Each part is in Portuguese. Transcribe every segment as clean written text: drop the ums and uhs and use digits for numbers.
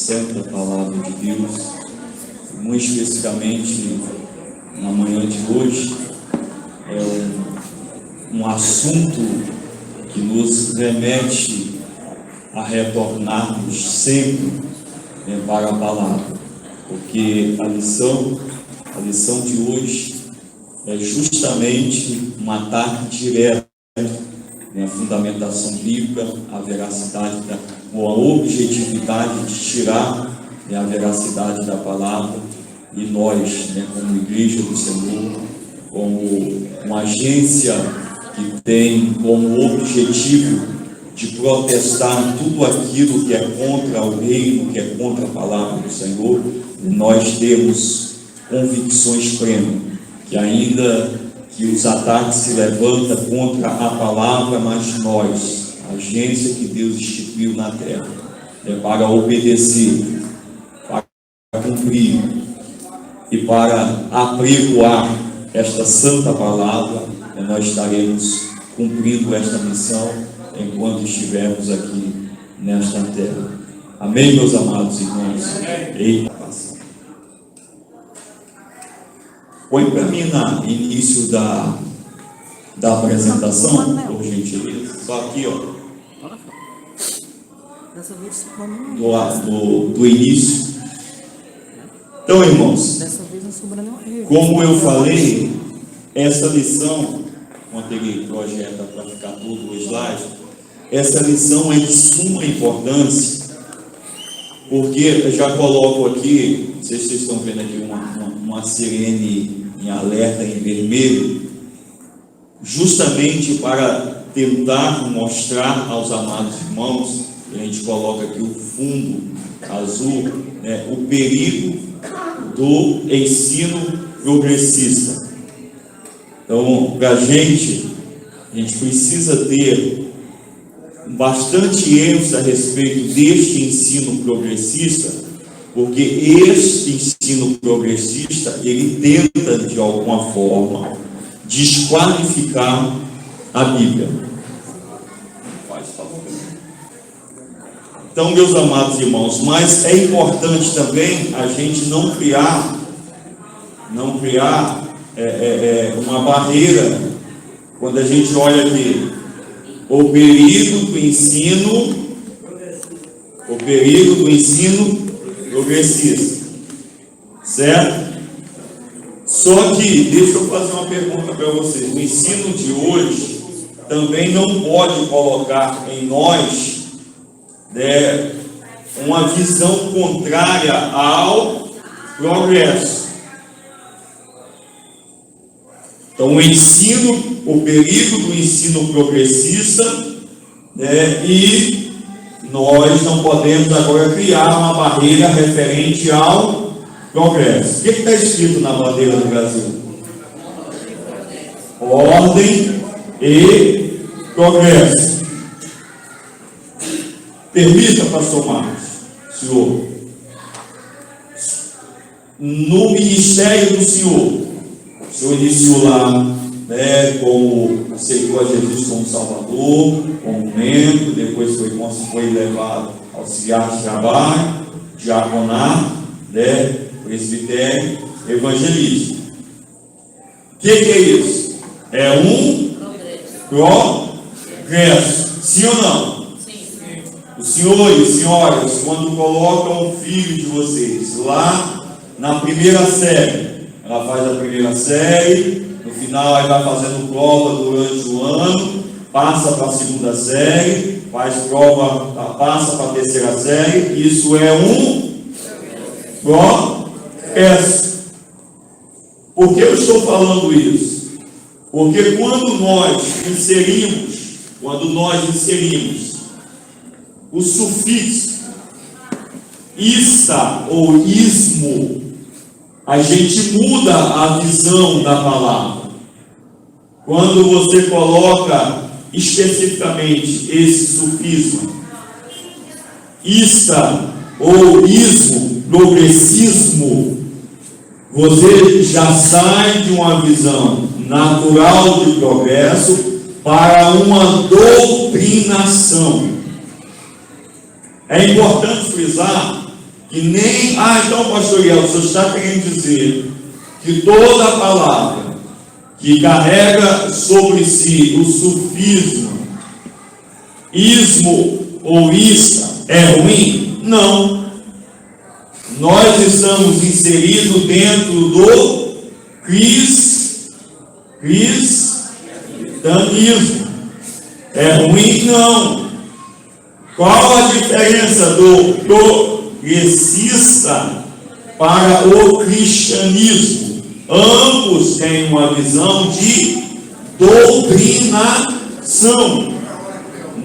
santa palavra de Deus, muito especificamente na manhã de hoje, é um assunto que nos remete a retornarmos sempre para a palavra, porque a lição de hoje é justamente um ataque direto a fundamentação bíblica, a veracidade, ou a objetividade de tirar a veracidade da palavra, e nós, como igreja do Senhor, como uma agência que tem como objetivo de protestar tudo aquilo que é contra o reino, que é contra a palavra do Senhor, nós temos convicções plenas, que ainda que os ataques se levantam contra a palavra, mas nós, a agência que Deus instituiu na terra, para obedecer, para cumprir e para apregoar esta santa palavra, nós estaremos cumprindo esta missão enquanto estivermos aqui nesta terra. Amém, meus amados irmãos? Eita, põe para mim no início da apresentação, por gentileza. Só aqui, ó. Do início. Então, irmãos, como eu falei, essa lição, quando ele projeta para ficar tudo o slide, essa lição é de suma importância, porque eu já coloco aqui, não sei se vocês estão vendo aqui uma sirene em alerta em vermelho, justamente para tentar mostrar aos amados irmãos, a gente coloca aqui o fundo azul, o perigo do ensino progressista. Então, para a gente precisa ter bastante ênfase a respeito deste ensino progressista, porque este ensino progressista, ele tenta, de alguma forma, desqualificar a Bíblia. Faz favor. Então, meus amados irmãos, mas é importante também a gente não criar uma barreira quando a gente olha aqui o perigo do ensino progressista, certo? Só que deixa eu fazer uma pergunta para vocês. O ensino de hoje também não pode colocar em nós uma visão contrária ao progresso. Então, o perigo do ensino progressista, e nós não podemos agora criar uma barreira referente ao progresso. O que está escrito na bandeira do Brasil? Ordem e progresso. Permita, pastor Marcos, senhor, no ministério do senhor, o senhor iniciou lá, como aceitou a Jesus como Salvador, como membro, depois foi levado auxiliar de trabalho, diaconato, presbitério, evangelista. O que é isso? É um progresso. Sim ou não? Sim. Os senhores e senhoras, quando colocam o filho de vocês lá na primeira série, ela faz a primeira série, no final ela vai fazendo prova durante o ano, passa para a segunda série, faz prova, passa para a terceira série. Isso é um progresso. Por que eu estou falando isso? Porque quando nós inserimos o sufixo ista ou ismo, a gente muda a visão da palavra. Quando você coloca especificamente esse sufismo ista ou ismo, progressismo, você já sai de uma visão natural de progresso para uma doutrinação. É importante frisar que nem, então, pastor Eliel, o senhor está querendo dizer que toda a palavra que carrega sobre si o sufismo, ismo ou ista, é ruim? Não. Nós estamos inseridos dentro do cristianismo. É ruim? Não. Qual a diferença do progressista para o cristianismo? Ambos têm uma visão de doutrinação.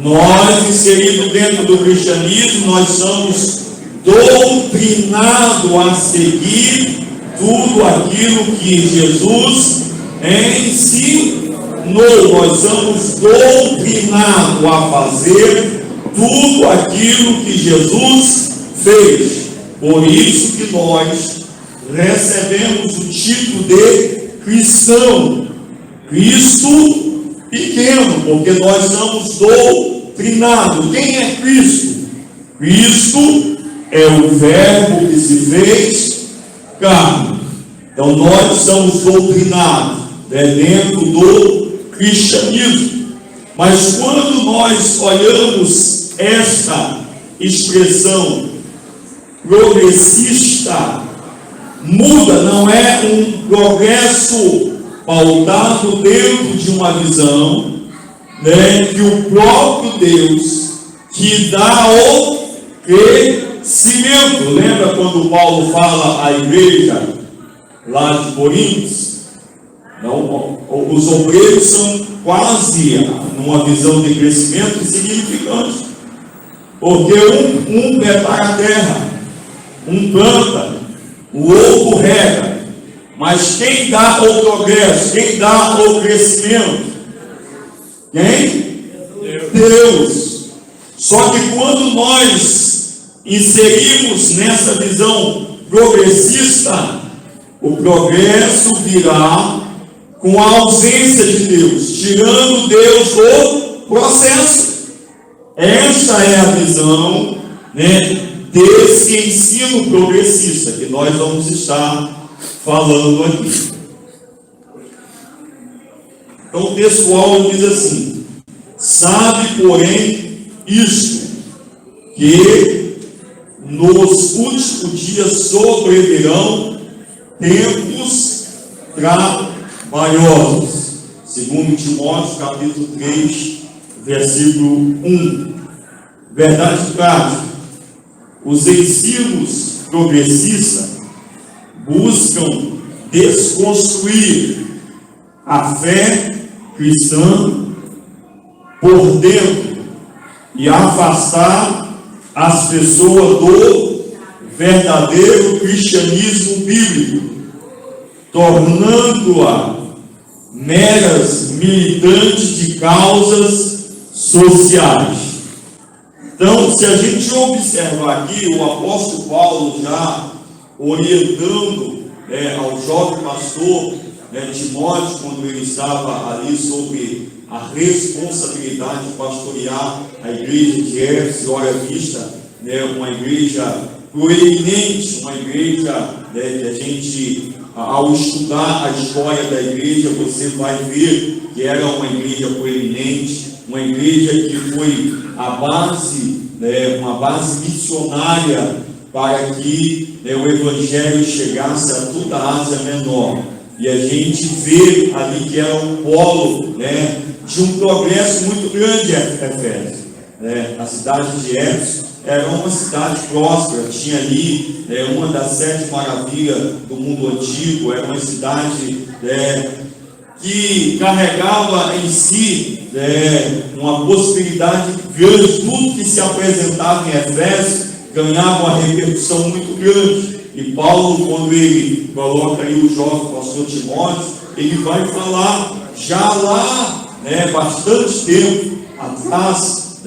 Nós, inseridos dentro do cristianismo, nós somos doutrinados a seguir tudo aquilo que Jesus ensinou. Nós somos doutrinados a fazer tudo aquilo que Jesus fez. Por isso que nós recebemos o título de cristão. Cristo pequeno, porque nós somos doutrinados. Quem é Cristo? Cristo é o Verbo que se fez carne. Então nós somos doutrinados dentro do cristianismo. Mas quando nós olhamos esta expressão progressista, muda, não é um progresso pautado dentro de uma visão, que o próprio Deus que dá o crescimento. Lembra quando Paulo fala à igreja lá de Coríntios? Não, os obreiros são quase numa visão de crescimento insignificante, porque um prepara a terra, um planta, o outro rega, mas quem dá o progresso, quem dá o crescimento? Quem? Deus. Só que quando nós inserimos nessa visão progressista, o progresso virá com a ausência de Deus, tirando Deus do processo. Esta é a visão, desse ensino progressista que nós vamos estar falando aqui. Então o textual diz assim: sabe, porém, isto, que nos últimos dias sobrevirão tempos trabalhosos. Segundo Timóteo, capítulo 3, versículo 1. Verdade prática: os ensinos progressistas buscam desconstruir a fé cristã por dentro e afastar as pessoas do verdadeiro cristianismo bíblico, tornando-a meras militantes de causas sociais. Então, se a gente observar aqui, o apóstolo Paulo já orientando ao jovem pastor Timóteo, quando ele estava ali sobre a responsabilidade de pastorear a igreja de Éfeso, ora vista, uma igreja proeminente, uma igreja que a gente, ao estudar a história da igreja, você vai ver que era uma igreja proeminente, uma igreja que foi a base, uma base missionária para que o evangelho chegasse a toda a Ásia Menor. E a gente vê ali que era um polo de um progresso muito grande Éfeso. A cidade de Éfeso era uma cidade próspera, tinha ali uma das 7 maravilhas do mundo antigo, era uma cidade que carregava em si uma possibilidade grande. Tudo que se apresentava em Éfeso ganhava uma repercussão muito grande. E Paulo, quando ele coloca aí o jovem pastor Timóteo, ele vai falar já lá, bastante tempo atrás,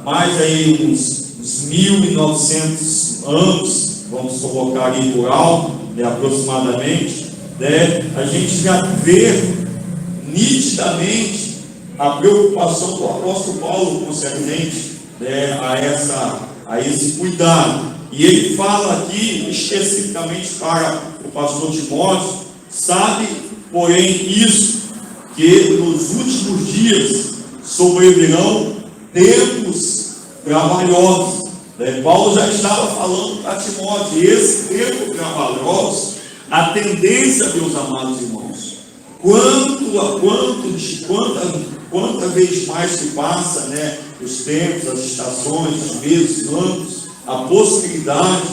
mais aí uns 1900 anos, vamos colocar aí por alto, aproximadamente, a gente já vê nitidamente a preocupação do apóstolo Paulo concernente a esse cuidado. E E ele fala aqui especificamente para o pastor Timóteo: sabe, porém, isso, que nos últimos dias sobrevirão tempos trabalhosos. Paulo já estava falando para Timóteo: esse tempo trabalhoso, a tendência, meus amados irmãos, quanta vez mais se passa, os tempos, as estações, os meses, os anos, a possibilidade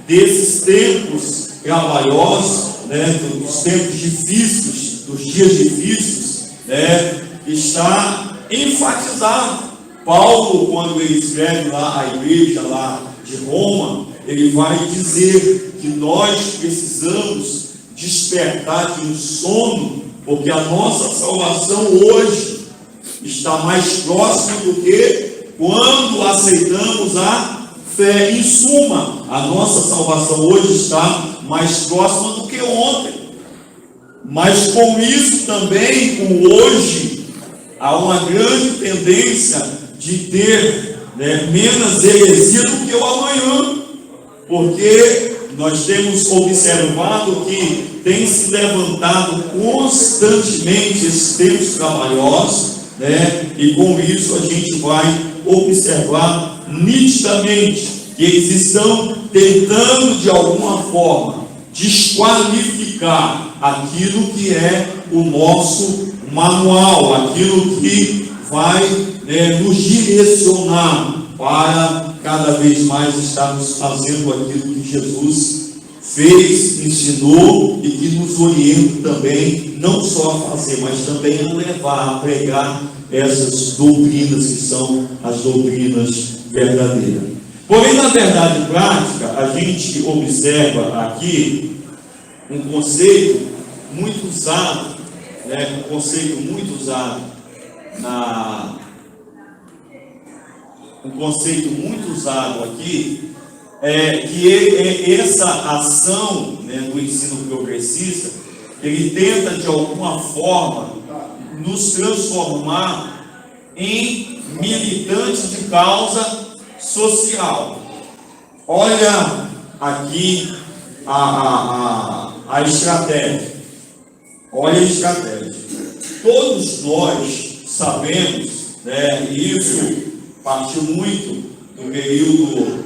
desses tempos trabalhosos, dos tempos difíceis, dos dias difíceis, está enfatizado. Paulo, quando ele escreve lá a igreja lá de Roma, ele vai dizer que nós precisamos despertar de um sono, porque a nossa salvação hoje está mais próxima do que quando aceitamos a fé. Em suma, a nossa salvação hoje está mais próxima do que ontem. Mas com isso também, com hoje, há uma grande tendência de ter menos heresia do que o amanhã, porque nós temos observado que tem se levantado constantemente esses tempos trabalhosos, e com isso a gente vai observar nitidamente que eles estão tentando de alguma forma desqualificar aquilo que é o nosso manual, aquilo que vai nos direcionar para cada vez mais estarmos fazendo aquilo que Jesus fez, ensinou e que nos orienta também, não só a fazer, mas também a levar, a pregar essas doutrinas que são as doutrinas verdadeiras. Porém, na verdade prática, a gente observa aqui um conceito muito usado, aqui, que essa ação do ensino progressista, ele tenta de alguma forma nos transformar em militantes de causa social. Olha aqui a estratégia. Olha a estratégia. Todos nós sabemos, e isso partiu muito do período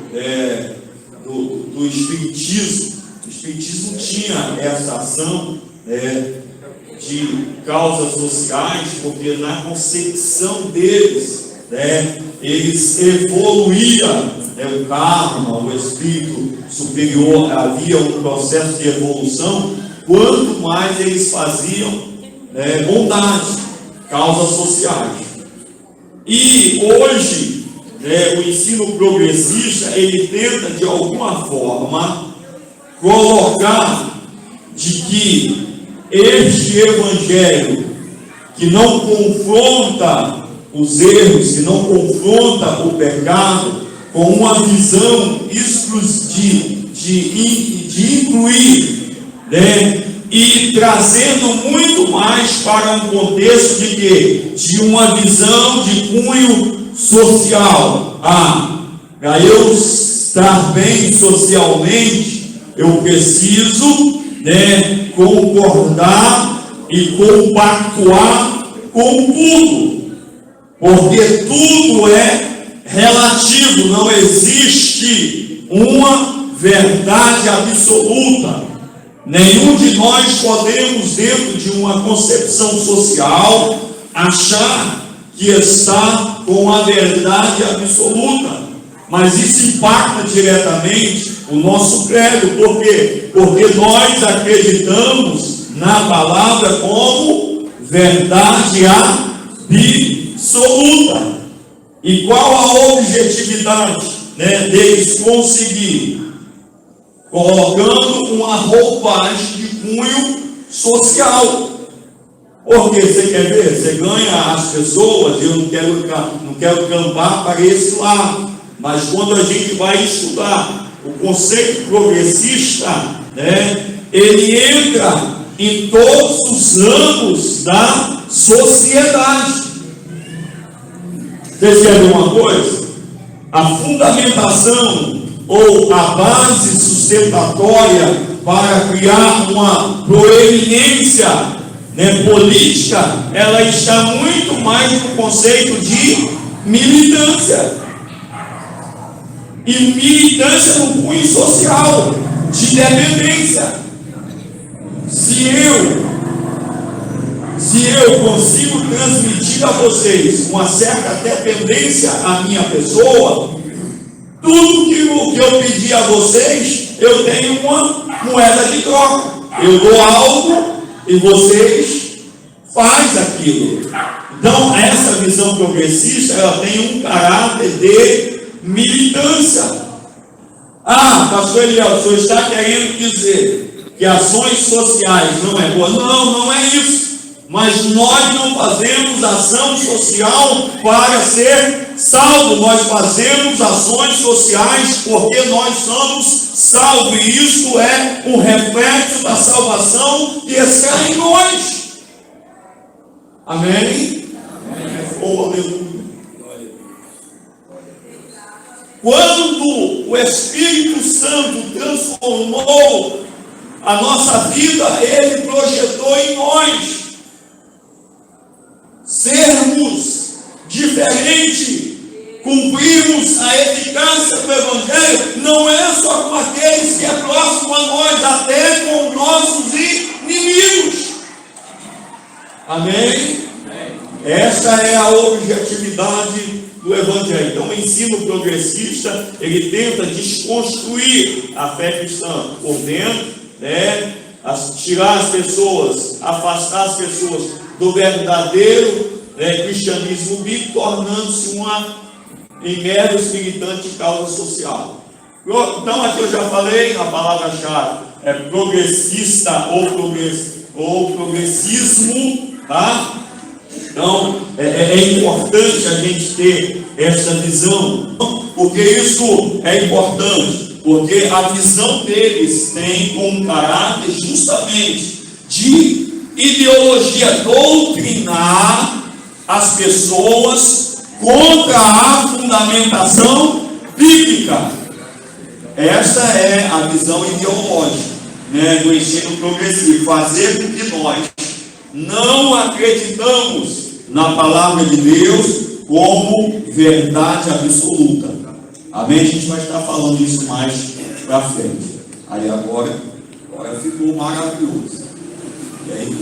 do Espiritismo. O Espiritismo tinha essa ação de causas sociais, porque na concepção deles, eles evoluíam, o karma, o espírito superior, havia um processo de evolução, quanto mais eles faziam bondade, causas sociais. E hoje, o ensino progressista, ele tenta de alguma forma colocar de que este evangelho, que não confronta os erros, que não confronta o pecado, com uma visão de incluir, e trazendo muito mais para um contexto de quê? De uma visão de cunho social. Para eu estar bem socialmente, eu preciso concordar e compactuar com tudo, porque tudo é relativo, não existe uma verdade absoluta. Nenhum de nós podemos, dentro de uma concepção social, achar que está com a verdade absoluta, mas isso impacta diretamente o nosso credo. Por quê? Porque nós acreditamos na palavra como verdade absoluta. E qual a objetividade deles conseguir? Colocando uma roupagem de cunho social. Porque você quer ver? Você ganha as pessoas. Eu não quero campar para esse lado. Mas quando a gente vai estudar o conceito progressista, ele entra em todos os ramos da sociedade. Vocês querem uma coisa? A fundamentação ou a base sustentatória para criar uma proeminência, política, ela está muito mais no conceito de militância. E militância no cunho social, de dependência. Se eu consigo transmitir a vocês uma certa dependência à minha pessoa, tudo que eu pedir a vocês, eu tenho uma moeda de troca. Eu dou algo e vocês fazem aquilo. Então, essa visão progressista, ela tem um caráter de militância. Pastor Eliel, o senhor está querendo dizer que ações sociais não é boa? Não é isso. Mas nós não fazemos ação social para ser salvo. Nós fazemos ações sociais porque nós somos salvos. E isso é um reflexo da salvação que está em nós. Amém? Oh, aleluia. Quando o Espírito Santo transformou a nossa vida, ele projetou em nós sermos diferentes, cumprirmos a eficácia do Evangelho, não é só com aqueles que é próximo a nós, até com nossos inimigos. Amém? Essa é a objetividade do Evangelho. Então, o ensino progressista, ele tenta desconstruir a fé cristã por dentro, tirar as pessoas, afastar as pessoas do verdadeiro cristianismo bíblico, tornando-se em meros militantes de causa social. Então, aqui eu já falei, a palavra-chave é progressista ou progressismo, tá? Então, é importante a gente ter essa visão. Porque isso é importante? Porque a visão deles tem como caráter justamente de ideologia, doutrinar as pessoas contra a fundamentação bíblica. Essa é a visão ideológica do ensino progressivo. Fazer com que nós não acreditamos na palavra de Deus como verdade absoluta. Amém? A gente vai estar falando isso mais para frente. Aí agora ficou maravilhoso. E aí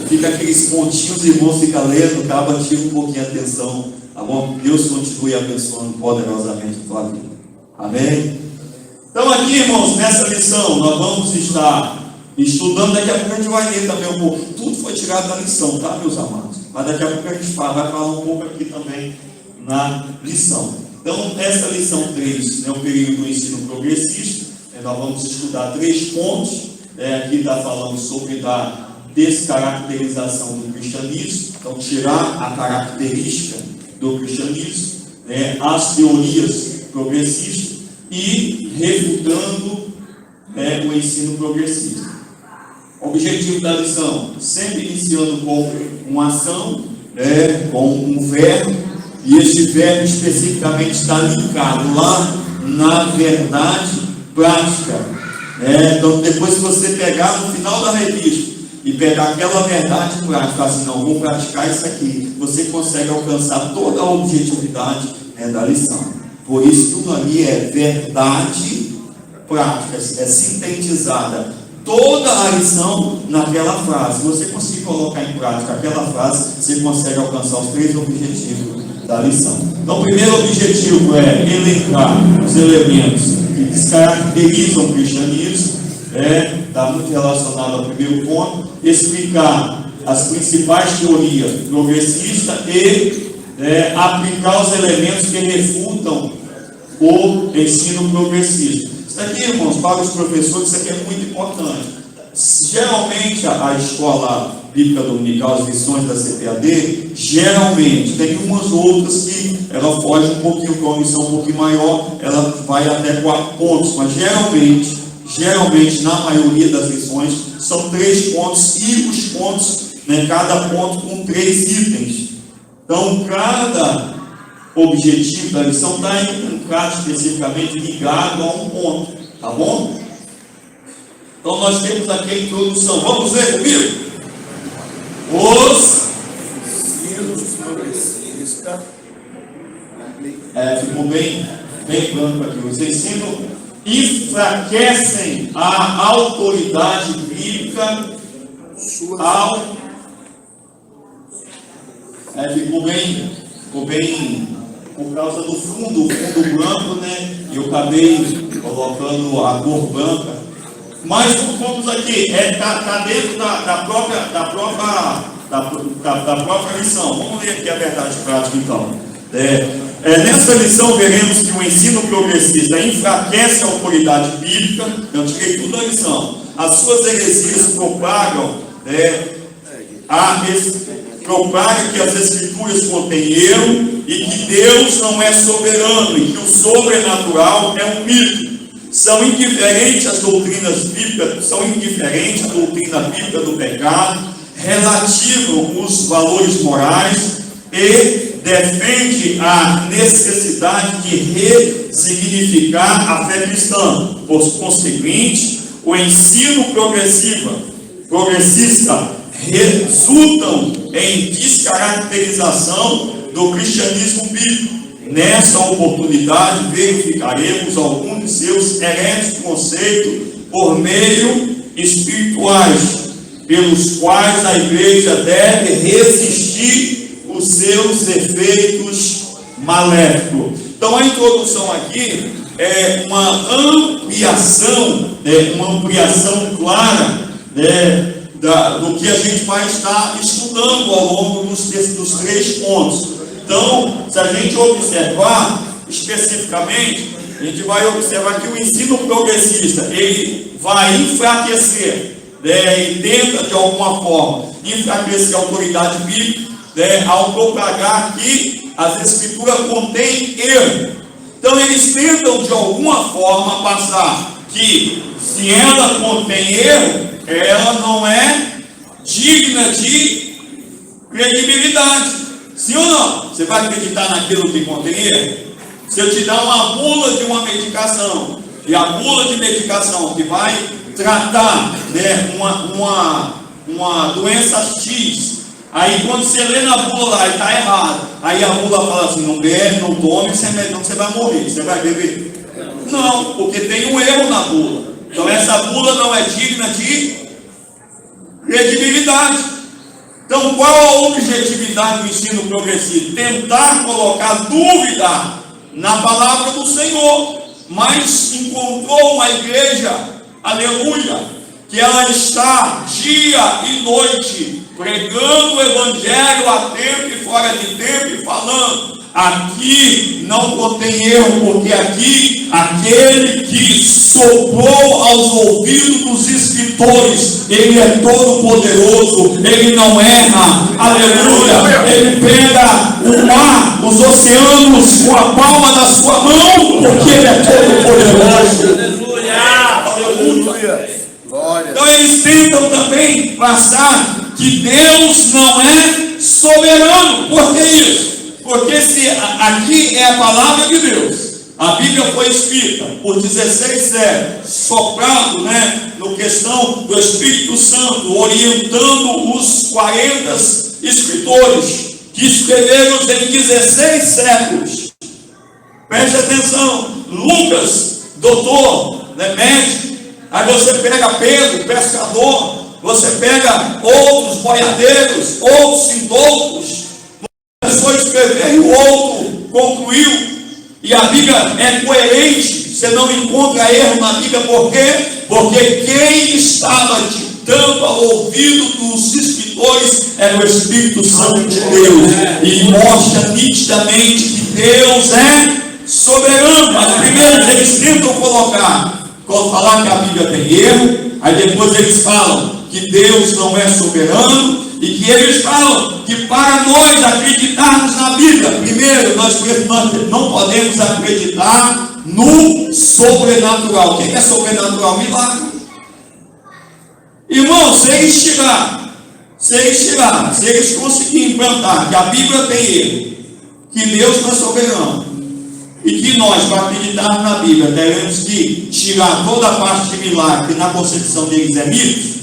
fica aqueles pontinhos, irmãos, fica lendo, acaba, tira um pouquinho a atenção. Tá bom? Deus continue abençoando poderosamente a tua vida. Amém? Então aqui, irmãos, nessa lição, nós vamos estar estudando. Daqui a pouco a gente vai ler também um pouco. Tudo foi tirado da lição, tá, meus amados? Mas daqui a pouco a gente vai falar um pouco aqui também na lição. Então, essa lição 3 é o período do ensino progressista. Nós vamos estudar 3 pontos. Aqui está falando sobre a descaracterização do cristianismo. Então, tirar a característica do cristianismo, as teorias progressistas e refutando o ensino progressista. O objetivo da lição, sempre iniciando com uma ação, com um verbo, e este verbo especificamente está linkado lá na verdade prática. Então, depois que você pegar no final da revista e pegar aquela verdade prática, assim, não, vou praticar isso aqui, você consegue alcançar toda a objetividade da lição. Por isso, tudo ali é verdade prática, é sintetizada toda a lição naquela frase. Se você conseguir colocar em prática aquela frase, você consegue alcançar os 3 objetivos da lição. Então, o primeiro objetivo é elencar os elementos que descaracterizam o cristianismo, está muito relacionado ao primeiro ponto, explicar as principais teorias progressistas e aplicar os elementos que refutam o ensino progressista. Isso aqui, irmãos, para os professores, isso aqui é muito importante. Geralmente, a escola bíblica dominical, as lições da CPAD, geralmente, tem umas outras que ela foge um pouquinho, com uma lição um pouquinho maior, ela vai até 4 pontos, mas geralmente, na maioria das lições, são 3 pontos, e os pontos, cada ponto com 3 itens. Então, cada objetivo da lição está especificamente ligado a um ponto, tá bom? Então nós temos aqui a introdução. Vamos ver comigo? Os ensinos progressistas. Ficou bem branco aqui. Os ensinos enfraquecem a autoridade bíblica ficou bem por causa do fundo branco, né? Eu acabei colocando a cor branca. Mas vamos aqui, está dentro da própria lição. Vamos ler aqui a verdade prática então. Nessa lição veremos que o ensino progressista enfraquece a autoridade bíblica. Eu tirei tudo da lição. As suas heresias propagam que as escrituras contêm erro e que Deus não é soberano e que o sobrenatural é um mito. São indiferentes às doutrinas bíblicas, são indiferentes à doutrina bíblica do pecado, relativam os valores morais e defende a necessidade de ressignificar a fé cristã. Por conseguinte, o ensino progressista resultam em descaracterização do cristianismo bíblico. Nessa oportunidade, verificaremos alguns de seus heréticos conceitos por meio espirituais, pelos quais a igreja deve resistir os seus efeitos maléficos. Então a introdução aqui é uma ampliação clara do que a gente vai estar estudando ao longo dos 3 pontos. Então, se a gente observar especificamente, a gente vai observar que o ensino progressista, ele vai enfraquecer, e tenta de alguma forma enfraquecer a autoridade bíblica, ao propagar que as escrituras contêm erro. Então eles tentam de alguma forma passar que se ela contém erro, ela não é digna de credibilidade. Sim ou não? Você vai acreditar naquilo que contém erro? Se eu te dar uma bula de uma medicação, e a bula de medicação que vai tratar uma doença X, aí quando você lê na bula lá e está errado, aí a bula fala assim: não bebe, não tome, senão você vai morrer. Você vai beber? Não, porque tem um erro na bula. Então essa bula não é digna de credibilidade. Então qual a objetividade do ensino progressivo? Tentar colocar dúvida na palavra do Senhor. Mas encontrou uma igreja, aleluia, que ela está dia e noite pregando o evangelho a tempo e fora de tempo e falando: aqui não contém erro, porque aqui aquele que soprou aos ouvidos dos escritores, ele é todo poderoso, ele não erra, aleluia, ele pega o mar, os oceanos com a palma da sua mão, porque ele é todo poderoso, aleluia. Então eles tentam também passar que Deus não é soberano. Por que isso? Porque se aqui é a palavra de Deus, a Bíblia foi escrita por 16 séculos, soprado, no questão do Espírito Santo, orientando os 40 escritores que escreveram em 16 séculos. Preste atenção, Lucas, doutor, médico. Aí você pega Pedro, pescador, você pega outros boiadeiros, outros indoutos. Uma pessoa escreveu e o outro concluiu. E a Bíblia é coerente, você não encontra erro na Bíblia. Por quê? Porque quem estava ditando ao ouvido dos escritores era o Espírito Santo de Deus. E mostra nitidamente que Deus é soberano. Mas primeiro eles tentam falar que a Bíblia tem erro, aí depois eles falam que Deus não é soberano, e que eles falam que para nós acreditarmos na Bíblia, primeiro nós não podemos acreditar no sobrenatural. O que é sobrenatural? Milagre. Irmão, se eles tirarem, se eles conseguirem implantar que a Bíblia tem erro, que Deus não é soberano e que nós, para acreditarmos na Bíblia, teremos que tirar toda a parte de milagre que na concepção deles é mito?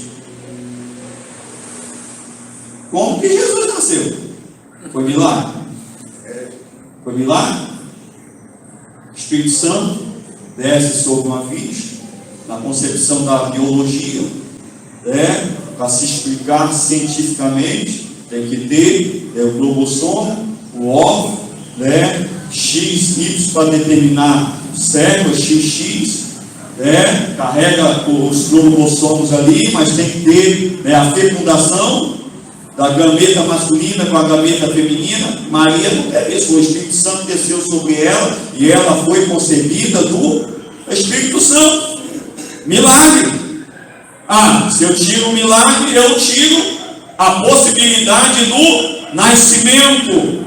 Como que Jesus nasceu? Foi milagre? Foi milagre? O Espírito Santo desce sobre uma virgem, na concepção da biologia, para se explicar cientificamente, tem que ter o cromossomo, o óvulo, XX para determinar o sexo, XX, carrega os cromossomos ali, mas tem que ter a fecundação da gameta masculina com a gameta feminina. Maria não teve isso, o Espírito Santo desceu sobre ela e ela foi concebida do Espírito Santo. Milagre. Se eu tiro o milagre, eu tiro a possibilidade do nascimento,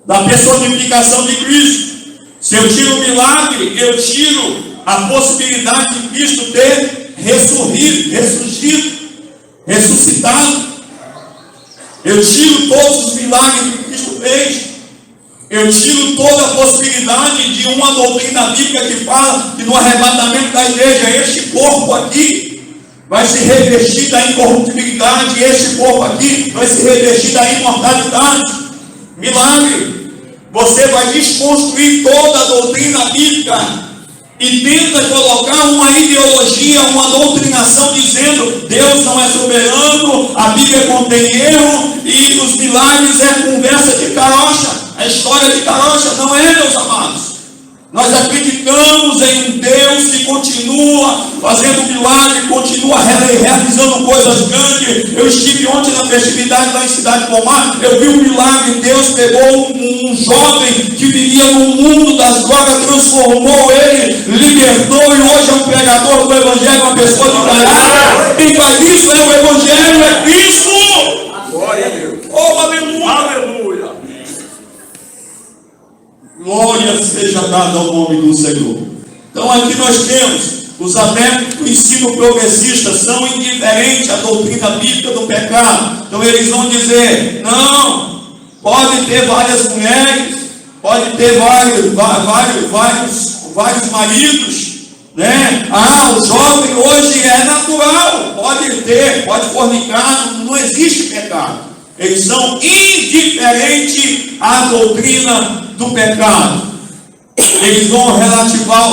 da personificação de Cristo. Se eu tiro o milagre, eu tiro a possibilidade de Cristo ter ressurgido, ressuscitado. Eu tiro todos os milagres que Cristo fez. Eu tiro toda a possibilidade de uma doutrina bíblica que fala que no arrebatamento da igreja, este corpo aqui vai se revestir da incorruptibilidade, este corpo aqui vai se revestir da imortalidade. Milagre. Você vai desconstruir toda a doutrina bíblica e tenta colocar uma ideologia, uma doutrinação dizendo Deus não é soberano, a Bíblia contém erro e os milagres é conversa de carocha, a história de carocha. Não é, meus amados. Nós acreditamos em um Deus que continua fazendo milagre, continua realizando coisas grandes. Eu estive ontem na festividade lá em Cidade Pomar, eu vi um milagre. Deus pegou um jovem que vivia no mundo das drogas, transformou ele, libertou e hoje é um pregador do Evangelho, uma pessoa de caráter. Quem faz isso é o Evangelho, é Cristo. Glória a Deus. Oh, aleluia. Aleluia. Glória seja dada ao nome do Senhor. Então aqui nós temos os adeptos do ensino progressista, são indiferentes à doutrina bíblica do pecado. Então eles vão dizer, não, pode ter várias mulheres, pode ter vários maridos, o jovem hoje é natural, pode ter, pode fornicar, não existe pecado. Eles são indiferentes à doutrina do pecado. Eles vão relativar,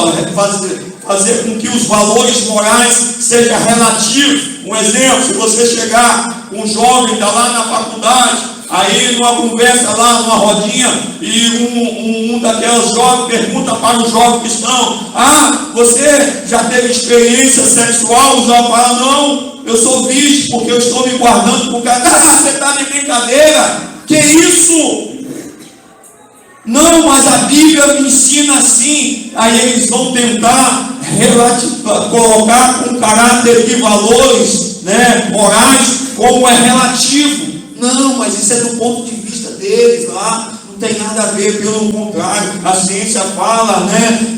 fazer com que os valores morais sejam relativos. Um exemplo, se você chegar com um jovem, está lá na faculdade, aí numa conversa lá, numa rodinha, e um daquelas jovens pergunta para o jovem cristão, você já teve experiência sexual? O jovem fala, não, eu sou virgem porque eu estou me guardando com o cara. Você está de brincadeira? Que isso? Não, mas a Bíblia me ensina assim. Aí eles vão tentar colocar com caráter de valores morais, como é relativo. Não, mas isso é do ponto de vista deles lá. Não tem nada a ver, pelo contrário. A ciência fala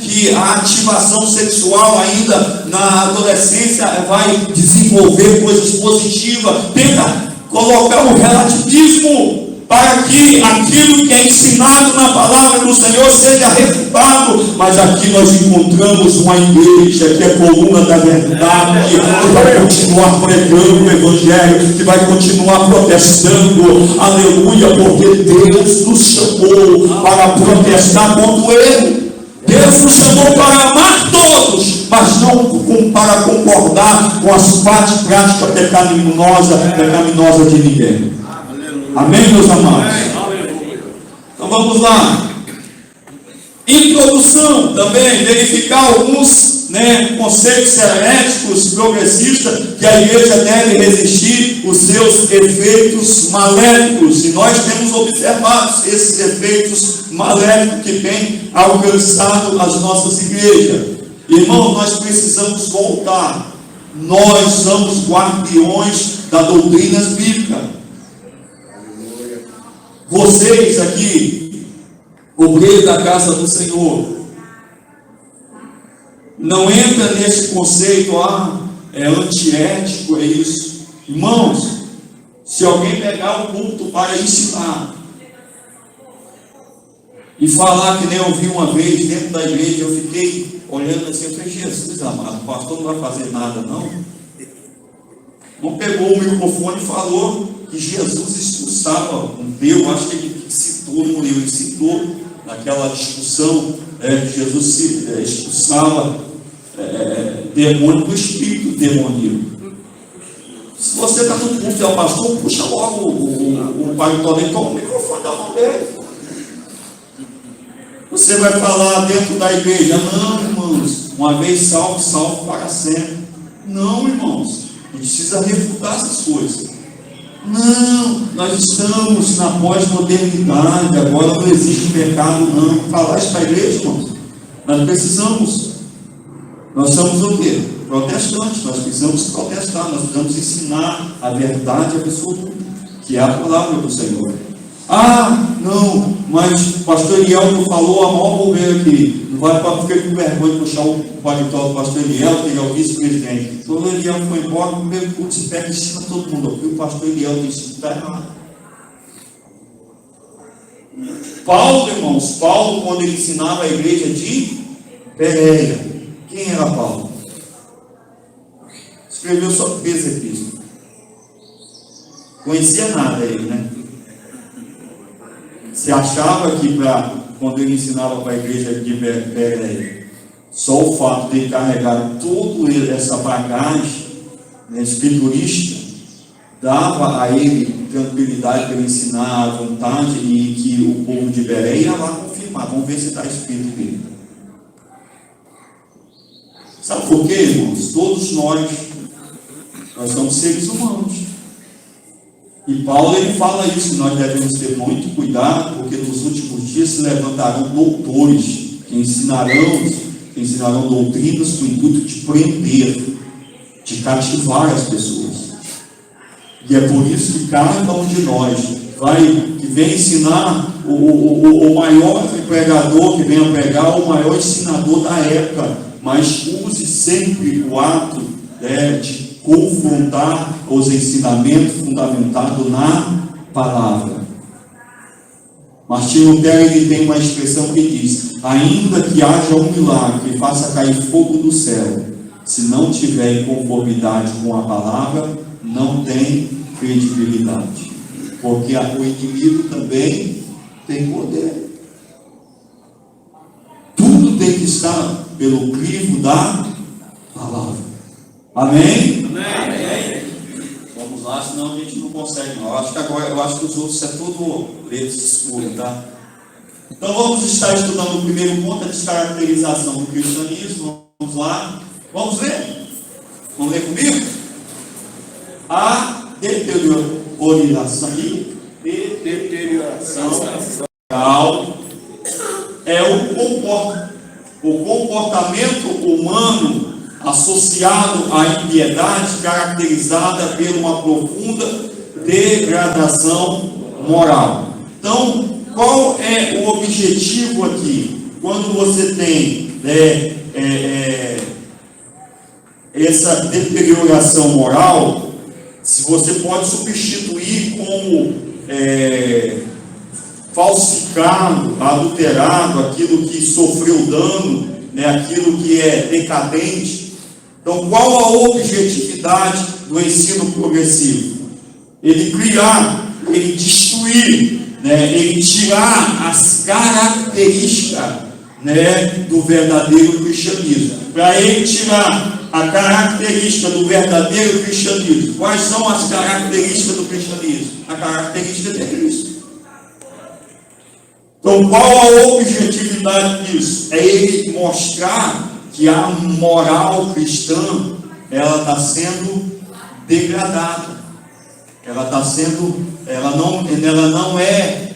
que a ativação sexual ainda na adolescência vai desenvolver coisas positivas. Tenta colocar o relativismo para que aquilo que é ensinado na palavra do Senhor seja refutado. Mas aqui nós encontramos uma igreja que é coluna da verdade, que vai continuar pregando o Evangelho, que vai continuar protestando, aleluia, porque Deus nos chamou para protestar contra o erro. Deus nos chamou para amar todos, mas não para concordar com as práticas pecaminosas de ninguém. Amém, meus amados? Então vamos lá. Introdução também, verificar alguns conceitos heréticos, progressistas, que a igreja deve resistir os seus efeitos maléficos. E nós temos observado esses efeitos maléficos que têm alcançado as nossas igrejas. Irmãos, nós precisamos voltar. Nós somos guardiões da doutrina bíblica. Vocês aqui, obreiros da casa do Senhor, não entra nesse conceito, é antiético, é isso. Irmãos, se alguém pegar o culto para ensinar, E falar que nem eu vi uma vez dentro da igreja, eu fiquei olhando assim, eu falei, Jesus amado, o pastor não vai fazer nada não? Não pegou o microfone e falou que Jesus expulsava um Deus, acho que ele citou no livro, ele citou naquela discussão, que Jesus expulsava demônio do espírito demoníaco. Se você está no culto e é o pastor, puxa logo o pai do e toma o microfone da mão dele. Você vai falar dentro da igreja, não, irmãos, uma vez salvo, salvo para sempre. Não, irmãos, a gente precisa refutar essas coisas. Não, nós estamos na pós-modernidade, agora não existe pecado, não. Falar isso para a igreja, irmãos, nós precisamos. Nós somos o quê? Protestantes, nós precisamos protestar, nós precisamos ensinar a verdade absoluta, que é a palavra do Senhor. Ah, não, mas o pastor Eliel não falou a maior bobeira aqui. Não vai ficar com vergonha de puxar o paletó do pastor Eliel, que ele é o vice-presidente. Quando o Eliel foi embora, no primeiro culto se pega e ensina todo mundo. Porque o pastor Eliel disse que está errado. Paulo, irmãos, Paulo, quando ele ensinava a igreja de Bereia, quem era Paulo? Escreveu só 3 epístolas. Conhecia nada ele, né? Se achava que quando ele ensinava para a igreja de Bereia, só o fato de ele carregar toda essa bagagem, né, escriturística, dava a ele tranquilidade para ele ensinar à vontade, e que o povo de Bereia ia lá confirmar. Vamos ver se está escrito aqui. Sabe por quê, irmãos? Todos nós somos seres humanos. E Paulo ele fala isso, nós devemos ter muito cuidado, porque nos últimos dias se levantarão doutores que ensinarão doutrinas com o intuito de prender, de cativar as pessoas. E é por isso que cada um de nós que vem ensinar o maior pregador que vem a pregar, o maior ensinador da época, mas use sempre o ato de confrontar os ensinamentos fundamentados na palavra. Martinho Lutero ele tem uma expressão que diz: ainda que haja um milagre que faça cair fogo do céu, se não tiver em conformidade com a palavra, não tem credibilidade, porque o inimigo também tem poder. Tudo tem que estar pelo crivo da palavra. Amém? Amém. Vamos lá, senão a gente não consegue não. Eu acho que os outros é tudo letras escuras, tá? Então vamos estar estudando o primeiro ponto, a descaracterização do cristianismo. Vamos lá. Vamos ler? Vamos ler comigo? A deterioração é o comportamento humano associado à impiedade, caracterizada por uma profunda degradação moral. Então, qual é o objetivo aqui? Quando você tem essa deterioração moral, se você pode substituir como falsificado, adulterado, aquilo que sofreu dano, aquilo que é decadente. Então, qual a objetividade do ensino progressivo? Ele criar, ele destruir, ele tirar as características do verdadeiro cristianismo. Para ele tirar a característica do verdadeiro cristianismo, quais são as características do cristianismo? A característica de Cristo. Então, qual a objetividade disso? É ele mostrar que a moral cristã, ela está sendo degradada. Ela não é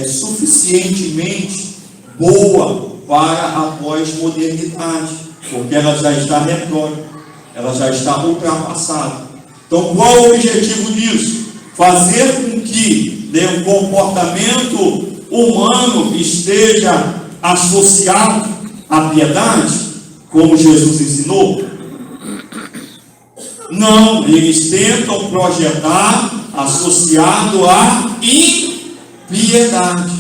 suficientemente boa para a pós-modernidade, porque ela já está retrógrada, ela já está ultrapassada. Então, qual é o objetivo disso? Fazer com que o comportamento humano esteja associado à piedade, como Jesus ensinou? Não, eles tentam projetar associado à impiedade.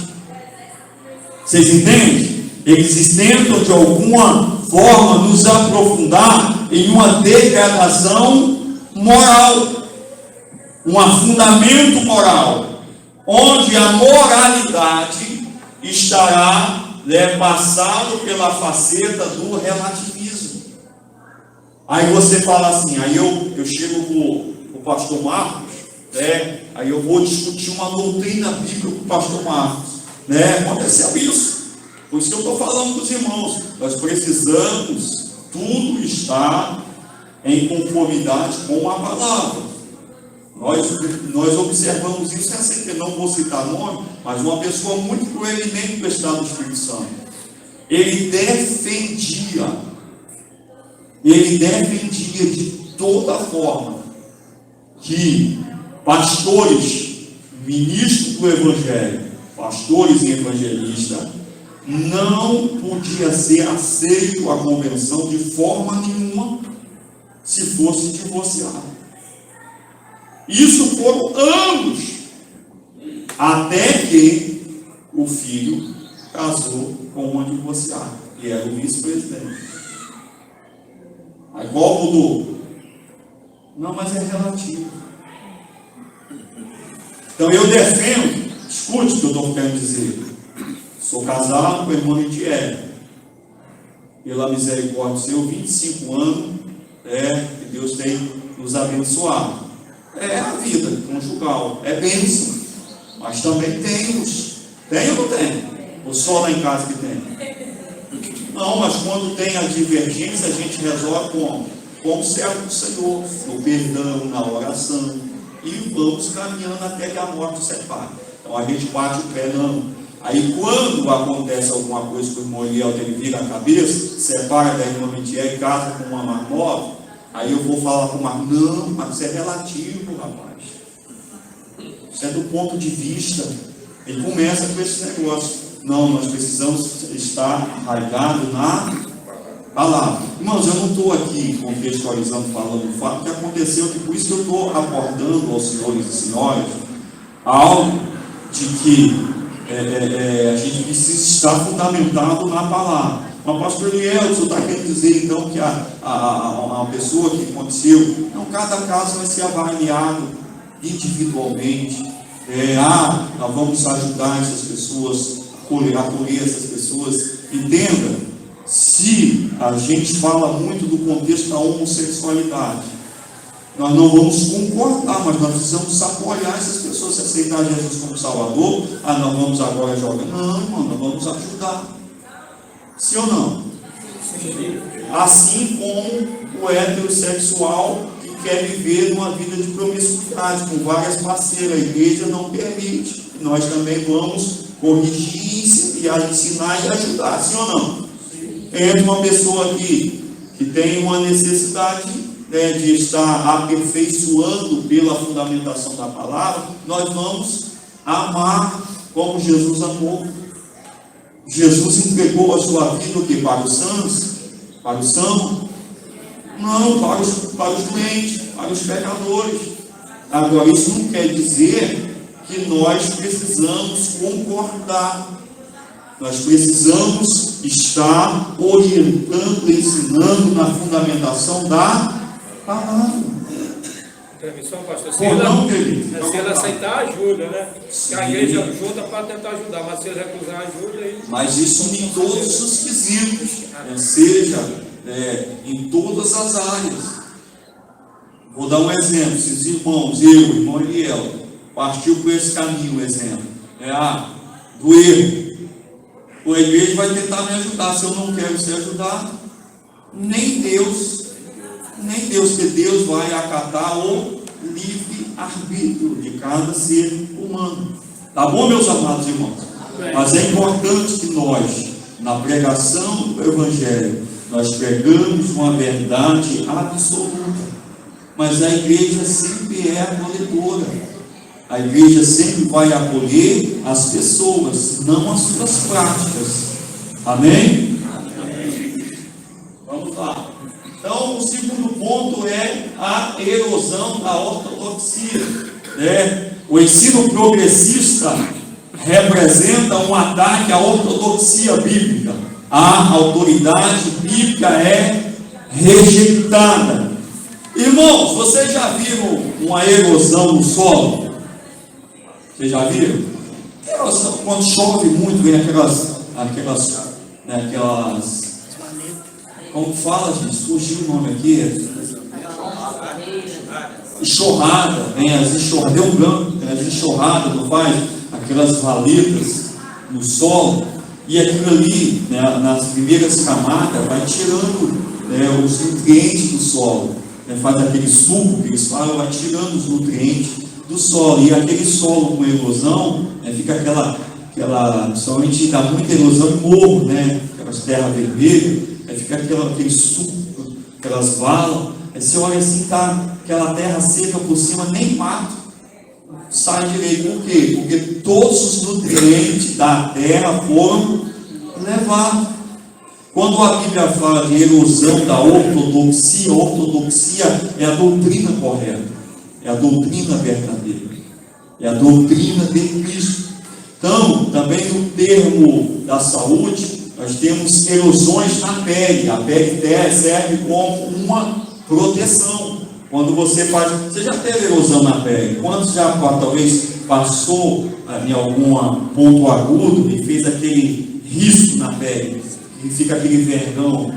Vocês entendem? Eles tentam de alguma forma nos aprofundar em uma degradação moral, um afundamento moral, onde a moralidade estará passado pela faceta do relativismo. Aí você fala assim, aí eu chego com o pastor Marcos, aí eu vou discutir uma doutrina bíblica com o pastor Marcos, aconteceu isso. Por isso que eu estou falando dos irmãos, nós precisamos tudo estar em conformidade com a palavra. Nós observamos isso sempre, não vou citar nome, mas uma pessoa muito proeminente do estado do Espírito Santo. Ele defendia de toda forma que pastores, ministros do Evangelho, pastores e evangelistas, não podia ser aceito a convenção de forma nenhuma se fosse divorciado. Isso foram anos, até que o filho casou com uma divorciada, que era o vice-presidente. Aí qual mudou? Não, mas é relativo. Então eu defendo, escute o que eu estou querendo dizer. Sou casado com a irmã Lidiane. Pela misericórdia do Senhor, 25 anos, que Deus tem nos abençoado. É a vida conjugal, é bênção. Mas também tem ou não tem? Ou só lá em casa que tem? Não, mas quando tem a divergência, a gente resolve como servo do Senhor, no perdão, na oração, e vamos caminhando até que a morte nos separe. Então a gente bate o pé, não. Aí quando acontece alguma coisa com o irmão Eliel, ele vira a cabeça, separa da irmã Mitiel e casa com uma mais nova, aí eu vou falar com o Marcos, não, mas isso é relativo, rapaz. Isso é do ponto de vista. Ele começa com esse negócio. Não, nós precisamos estar arraigados na palavra. Irmãos, eu não estou aqui contextualizando, falando o fato que aconteceu, que por isso que eu estou abordando aos senhores e senhoras algo de que a gente precisa estar fundamentado na palavra. Mas pastor Eliel, o senhor está querendo dizer então que a pessoa que aconteceu, não, cada caso vai ser avaliado individualmente. Nós vamos ajudar essas pessoas, acolher essas pessoas. Entenda, se a gente fala muito do contexto da homossexualidade, nós não vamos concordar, mas nós precisamos apoiar essas pessoas, se aceitar Jesus como Salvador. Nós vamos agora jogar. Não, irmão, nós vamos ajudar. Sim ou não? Sim. Assim como o heterossexual que quer viver uma vida de promiscuidade com várias parceiras, a igreja não permite. Nós também vamos corrigir e ensinar e ajudar. Sim ou não? Entra uma pessoa aqui que tem uma necessidade de estar aperfeiçoando pela fundamentação da palavra, nós vamos amar como Jesus amou. Jesus entregou a sua vida o quê? Para os santos? Para os sãos? Não, para os doentes, para os pecadores. Agora, isso não quer dizer que nós precisamos concordar. Nós precisamos estar orientando, ensinando na fundamentação da palavra. Intervenção, pastor. Se ele aceitar ajuda, né? Que a igreja ajuda para tentar ajudar, mas se ele recusar ajuda, aí... Mas isso em todos os quesitos, seja em todas as áreas. Vou dar um exemplo. Se os irmãos, eu, o irmão Eliel, partiu por esse caminho, exemplo, do erro, a igreja vai tentar me ajudar. Se eu não quero ser ajudado, nem Deus, que Deus vai acatar o livre-arbítrio de cada ser humano. Tá bom, meus amados irmãos? Mas é importante que nós, na pregação do Evangelho, nós pregamos uma verdade absoluta. Mas a igreja sempre é acolhedora. A igreja sempre vai acolher as pessoas, não as suas práticas. Amém? Vamos lá. Então, o segundo ponto é a erosão da ortodoxia. O ensino progressista representa um ataque à ortodoxia bíblica. A autoridade bíblica é rejeitada. Irmãos, vocês já viram uma erosão no solo? Vocês já viram? Erosão, quando chove muito, vem aquelas como fala, gente? Fugiu o nome aqui. Enxurrada, vem as enxurradas, deu um branco, as enxurradas, não faz? Aquelas valetas no solo, e aquilo ali, né, nas primeiras camadas, vai tirando, né, os nutrientes do solo, né, faz aquele suco que eles falam, vai tirando os nutrientes do solo, e aquele solo com erosão, né, fica aquela, principalmente dá muita erosão em morro, né, aquelas terras vermelhas, aí fica aquele suco, aquelas valas, aí você olha assim, tá aquela terra seca por cima, nem mato sai direito. Por quê? Porque todos os nutrientes da terra foram levados. Quando a Bíblia fala de erosão da ortodoxia, ortodoxia é a doutrina correta, é a doutrina verdadeira, é a doutrina de Cristo. Então, também no termo da saúde, nós temos erosões na pele. A pele serve como uma proteção. Quando você já teve erosão na pele? Quando já talvez passou em algum ponto agudo e fez aquele risco na pele, e fica aquele vergão,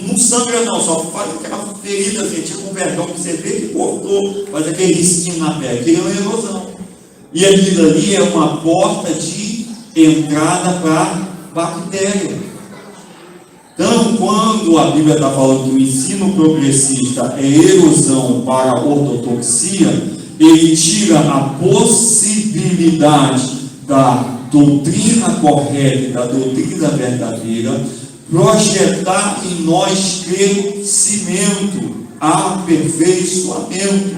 não sangra não, só faz aquela ferida, tipo um vergão que você vê que cortou, faz aquele risquinho na pele, aquele é uma erosão. E aquilo ali é uma porta de entrada para bactéria. Então, quando a Bíblia está falando que o ensino progressista é erosão para a ortodoxia, ele tira a possibilidade da doutrina correta e da doutrina verdadeira projetar em nós crescimento, aperfeiçoamento,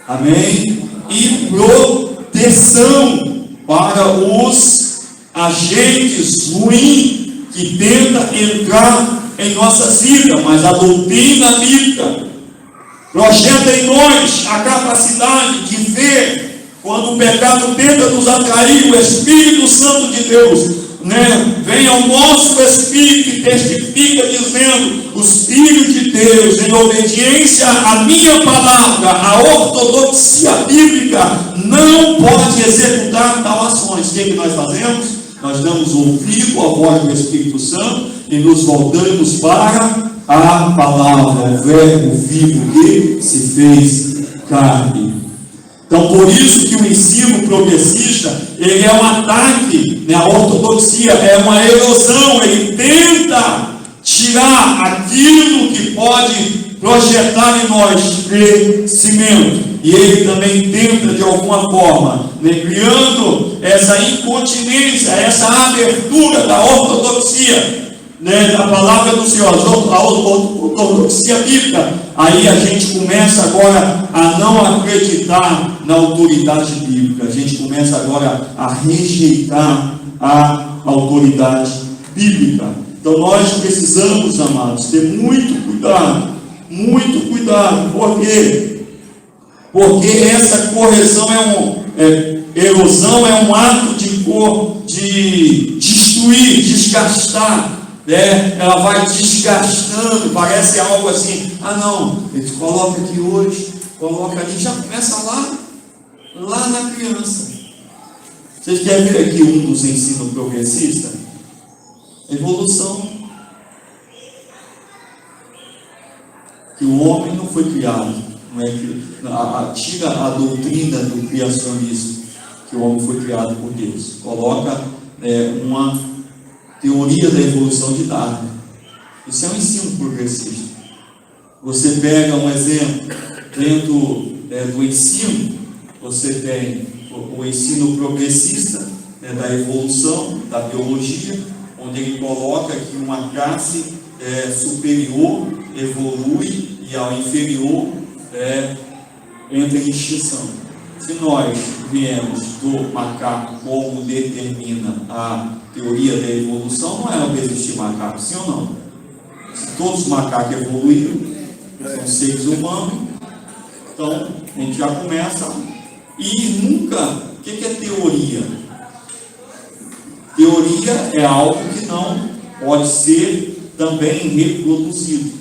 amém? E proteção para os agentes ruins que tenta entrar em nossas vidas, mas a doutrina bíblica projeta em nós a capacidade de ver quando o pecado tenta nos atrair. O Espírito Santo de Deus, né, vem ao nosso espírito e testifica dizendo: os filhos de Deus, em obediência à minha palavra, a ortodoxia bíblica não pode executar tal ações. O que nós fazemos? Nós damos ouvido à voz do Espírito Santo e nos voltamos para a palavra, o verbo vivo que se fez carne. Então, por isso que o ensino progressista, ele é um ataque, né? A ortodoxia é uma erosão, ele tenta tirar aquilo que pode projetar em nós crescimento. E ele também tenta, de alguma forma, né, criando essa incontinência, essa abertura da ortodoxia, né, da palavra do Senhor, a ortodoxia bíblica. Aí a gente começa agora a não acreditar na autoridade bíblica, a gente começa agora a rejeitar a autoridade bíblica. Então nós precisamos, amados, ter muito cuidado, por quê? Porque essa correção erosão é um ato de destruir, desgastar, né? Ela vai desgastando, parece algo assim, não, ele coloca aqui hoje, coloca ali, já começa lá na criança. Vocês querem ver aqui um dos ensinos progressistas? Evolução. Que o homem não foi criado, não é que tira a doutrina do criacionismo, que o homem foi criado por Deus, coloca uma teoria da evolução de Darwin. Isso é um ensino progressista. Você pega um exemplo dentro do ensino, você tem o ensino progressista, da evolução, da biologia, onde ele coloca que uma classe superior evolui e ao inferior entra em extinção. Se nós viemos do macaco, como determina a teoria da evolução, não era para existir macaco, sim ou não? Se todos os macacos evoluíram, são seres humanos, então a gente já começa. E nunca, o que é teoria? Teoria é algo que não pode ser também reproduzido.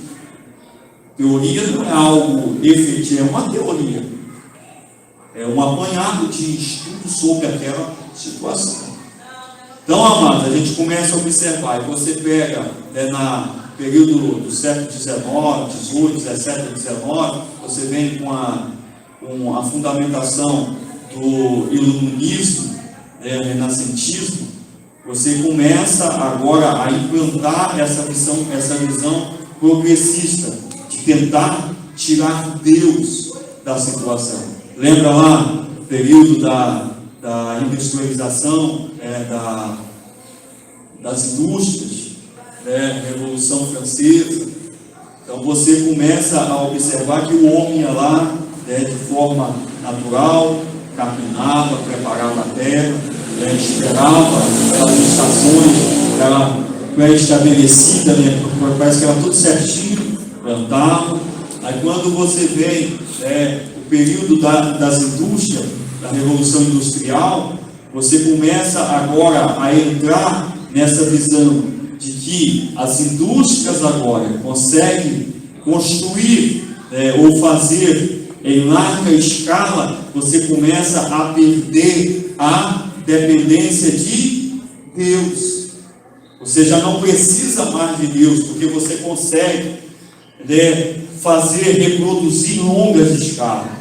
Teoria não é algo efetivo, é uma teoria. É um apanhado de estudo sobre aquela situação. Então, amados, a gente começa a observar, e você pega na período do século XIX, XVIII, XVII, XIX, você vem com a fundamentação do iluminismo, renascentismo, você começa agora a implantar essa visão progressista, de tentar tirar Deus da situação. Lembra lá o período da industrialização, das indústrias, Revolução Francesa? Então você começa a observar que o homem ia lá de forma natural, caminhava, preparava a terra, esperava aquelas estações pré-estabelecida, parece que era tudo certinho, plantava. Aí quando você vem o período das indústrias, da Revolução Industrial, você começa agora a entrar nessa visão de que as indústrias agora conseguem construir ou fazer em larga escala. Você começa a perder a dependência de Deus. Você já não precisa mais de Deus, porque você consegue reproduzir longas escalas.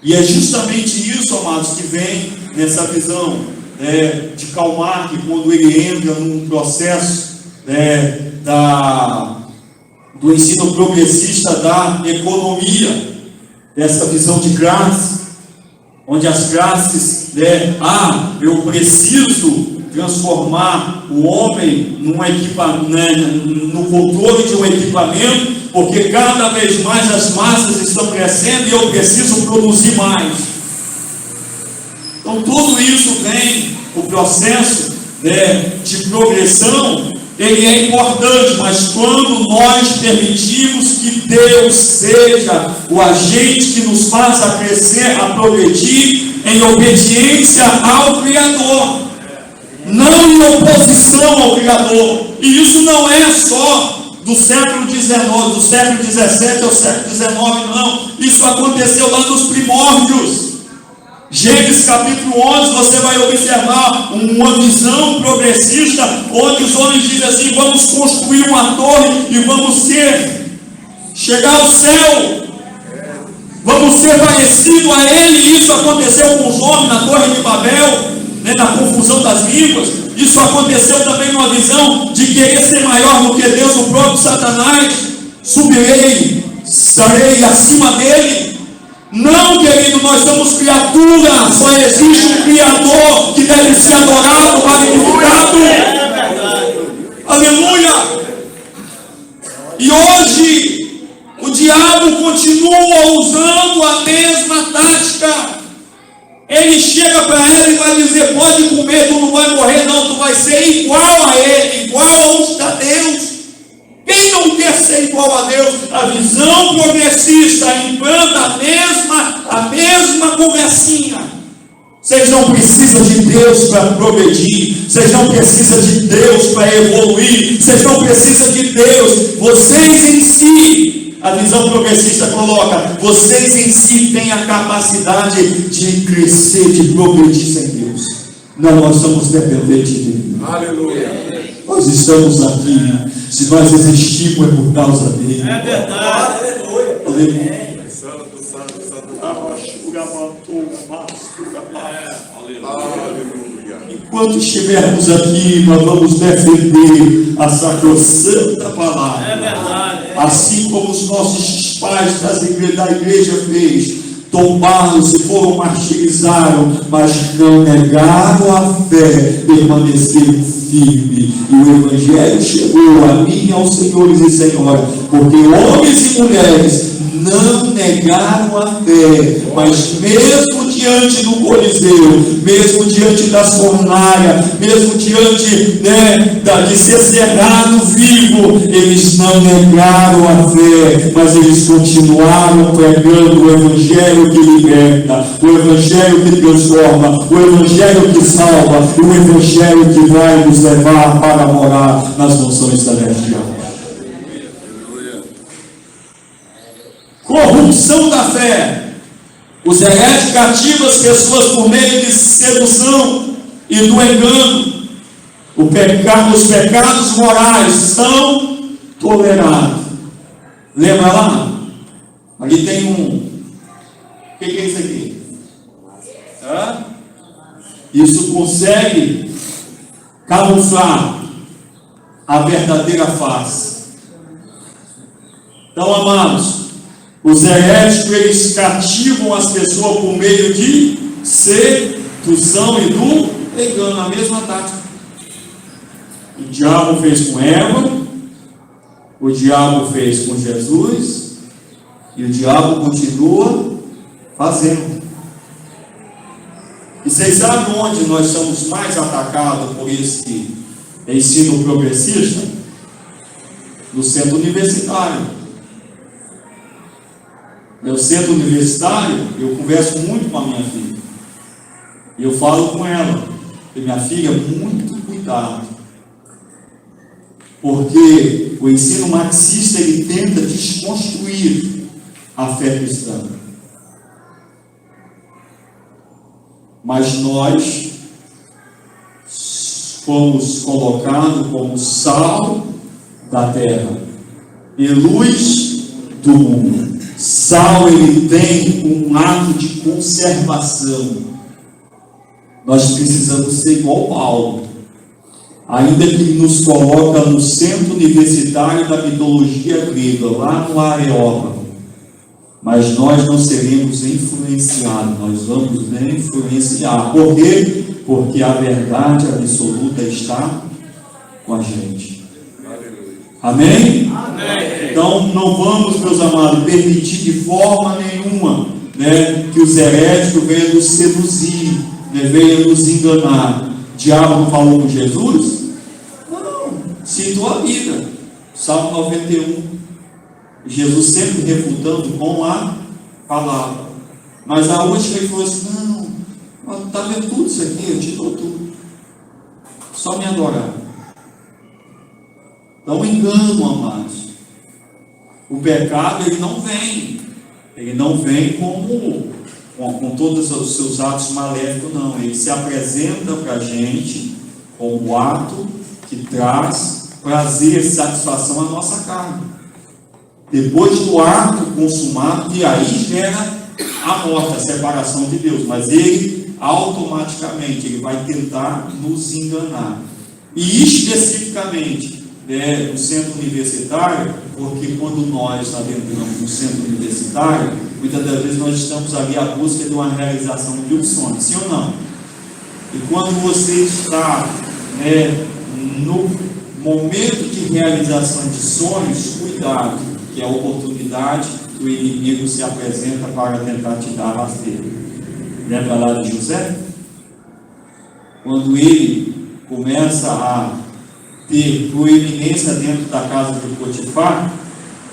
E é justamente isso, amados, que vem nessa visão de Karl Marx, quando ele entra num processo do ensino progressista da economia, dessa visão de classe, onde as classes, eu preciso transformar o homem no controle de um equipamento, porque cada vez mais as massas estão crescendo e eu preciso produzir mais. Então tudo isso vem, o processo de progressão, ele é importante, mas quando nós permitimos que Deus seja o agente que nos faça crescer, a progredir em obediência ao Criador, não em oposição ao Criador. E isso não é só do século XIX, do século XVII ao século XIX, não. Isso aconteceu lá nos primórdios. Gênesis capítulo 11, você vai observar uma visão progressista, onde os homens dizem assim: vamos construir uma torre e vamos chegar ao céu, vamos ser parecidos a ele. Isso aconteceu com os homens na torre de Babel, na confusão das línguas. Isso aconteceu também numa visão de querer ser maior do que Deus, o próprio Satanás. Subirei, estarei acima dele. Não, querido, nós somos criaturas, só existe um Criador que deve ser adorado, magnificado. Aleluia! E hoje o diabo continua usando a mesma tática. Ele chega para ela e vai dizer: pode comer, tu não vai morrer não, tu vai ser igual a ele, igual a Deus. Quem não quer ser igual a Deus? A visão progressista implanta a mesma conversinha. Vocês não precisam de Deus para progredir, vocês não precisam de Deus para evoluir, vocês não precisam de Deus, vocês em si. A visão progressista coloca: vocês em si têm a capacidade de crescer, de progredir sem Deus. Não, nós somos dependentes de Deus. Aleluia. Nós estamos aqui, se nós existimos é por causa dele. É verdade. Aleluia. Enquanto estivermos aqui, nós vamos defender a sacrossanta palavra. É verdade. Assim como os nossos pais da igreja fez, tombaram, se foram, martirizaram, mas não negaram a fé, permaneceram firmes. E o Evangelho chegou a mim, aos senhores e senhoras, porque homens e mulheres não negaram a fé, mas mesmo diante do Coliseu, mesmo diante da fornalha, mesmo diante de ser cerrado vivo, eles não negaram a fé, mas eles continuaram pregando o Evangelho que liberta, o Evangelho que transforma, o Evangelho que salva, o Evangelho que vai nos levar para morar nas mansões celestiais. Corrupção da fé. Os hereges cativam as pessoas por meio de sedução e do engano. Os pecados morais são tolerados. Lembra lá? Ali tem o que é isso aqui? Isso consegue camuflar a verdadeira face. Então, amados, os heréticos, eles cativam as pessoas por meio de sedução e do engano, a mesma tática. O diabo fez com Eva, o diabo fez com Jesus, e o diabo continua fazendo. E vocês sabem onde nós somos mais atacados por esse ensino progressista? No centro universitário. No centro universitário, eu converso muito com a minha filha. E eu falo com ela, que minha filha, muito cuidado. Porque o ensino marxista, ele tenta desconstruir a fé cristã. Mas nós fomos colocados como sal da terra e luz do mundo. Sal, ele tem um ato de conservação. Nós precisamos ser igual Paulo, ainda que ele nos coloca no centro universitário da mitologia grega, lá no Areópago, mas nós não seremos influenciados, nós vamos influenciar. Por quê? Porque a verdade absoluta está com a gente. Amém? Amém. Então não vamos, meus amados, permitir de forma nenhuma que os heréticos venham nos seduzir, venham nos enganar. O diabo não falou com Jesus? Não, citou a Bíblia, Salmo 91. Jesus sempre refutando com a palavra. Mas a última ele falou assim: não, está vendo tudo isso aqui, eu te dou tudo, só me adorar. Então, engano, amados. O pecado, ele não vem com todos os seus atos maléficos, não. Ele se apresenta para a gente como o ato que traz prazer, satisfação à nossa carne. Depois do ato consumado, e aí gera a morte, a separação de Deus. Mas ele, automaticamente, ele vai tentar nos enganar. E especificamente, no centro universitário, porque quando nós adentramos no centro universitário, muitas das vezes nós estamos ali à busca de uma realização de um sonho, sim ou não? E quando você está no momento de realização de sonhos, cuidado, que é a oportunidade que o inimigo se apresenta para tentar te dar a rasteira. Lembra lá de José? Quando ele começa a ter proeminência dentro da casa de Potifar,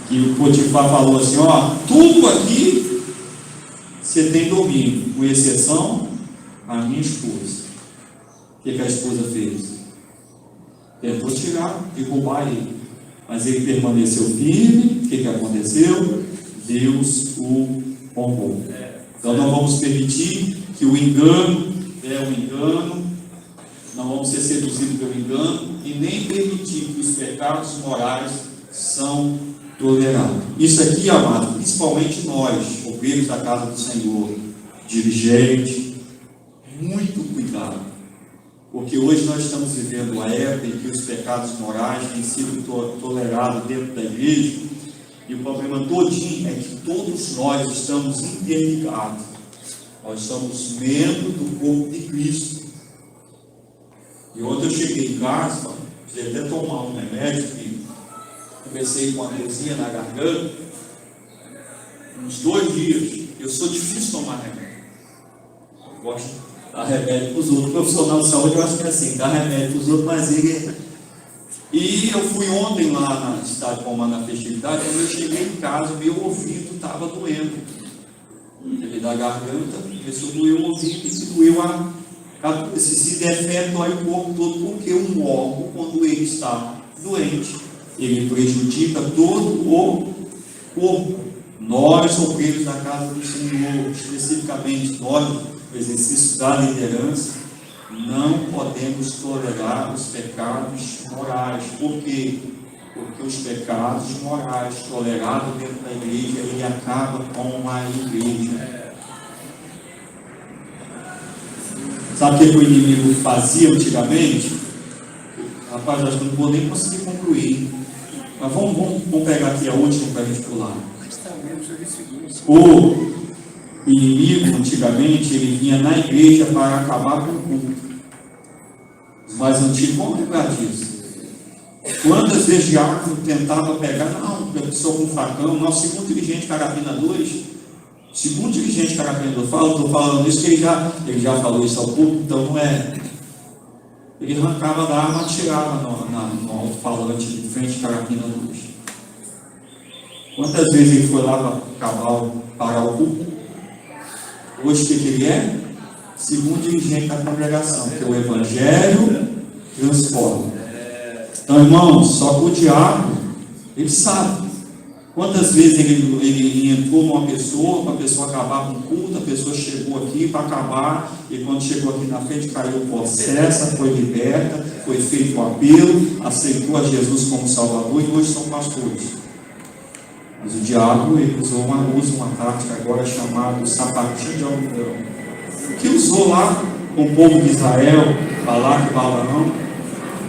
que o Potifar falou assim: tudo aqui você tem domínio, com exceção a minha esposa. O que a esposa fez? Tentou tirar e roubar ele, mas ele permaneceu firme. O que aconteceu? Deus o honrou. Então não vamos permitir que o engano, não vamos ser seduzidos pelo engano e nem permitir que os pecados morais são tolerados. Isso aqui, amado, principalmente nós, obreiros da casa do Senhor, dirigente, muito cuidado, porque hoje nós estamos vivendo uma época em que os pecados morais têm sido tolerados dentro da igreja, e o problema todinho é que todos nós estamos interligados. Nós somos membros do corpo de Cristo. E ontem eu cheguei em casa, precisei até tomar um remédio, que comecei com uma dorzinha na garganta, uns 2 dias, eu sou difícil tomar remédio. Eu gosto de dar remédio para os outros. O profissional de saúde, eu acho que é assim, dá remédio para os outros, mas ele... E eu fui ontem lá na cidade de Palmar, na festividade, quando eu cheguei em casa, meu ouvido estava doendo. Ele da garganta, começou a doer o ouvido, e se doeu a cabeça. Se der fé, dói o corpo todo, porque um órgão, quando ele está doente, ele prejudica todo o corpo. Nós, obreiros da casa do Senhor, especificamente nós, o exercício da liderança, não podemos tolerar os pecados morais. Por quê? Porque os pecados morais tolerados dentro da igreja, ele acaba com a igreja. Sabe o que o inimigo fazia antigamente? Rapaz, acho que não vou nem conseguir concluir. Mas vamos pegar aqui a última para a gente pular. O inimigo, antigamente, ele vinha na igreja para acabar com o culto. Os mais antigos vão lembrar disso. Quantas vezes diácono tentava pegar, não, a pessoa com facão, nosso segundo dirigente Carapina 2, segundo dirigente Carapina 2, estou falando isso, que ele já falou isso ao público, então não é. Ele arrancava da arma, atirava no alto-falante de frente de Carapina 2. Quantas vezes ele foi lá para parar o culto? Hoje o que ele é? Segundo dirigente da congregação, que é o Evangelho transforma. Então, irmãos, só que o diabo, ele sabe. Quantas vezes ele entrou numa pessoa, para a pessoa acabar com o culto, a pessoa chegou aqui para acabar, e quando chegou aqui na frente, caiu possessa, foi liberta, foi feito o apelo, aceitou a Jesus como Salvador, e hoje são pastores. Mas o diabo, ele usa uma tática agora chamada sapatinho de algodão, que usou lá com o povo de Israel, Balaque e Balaão.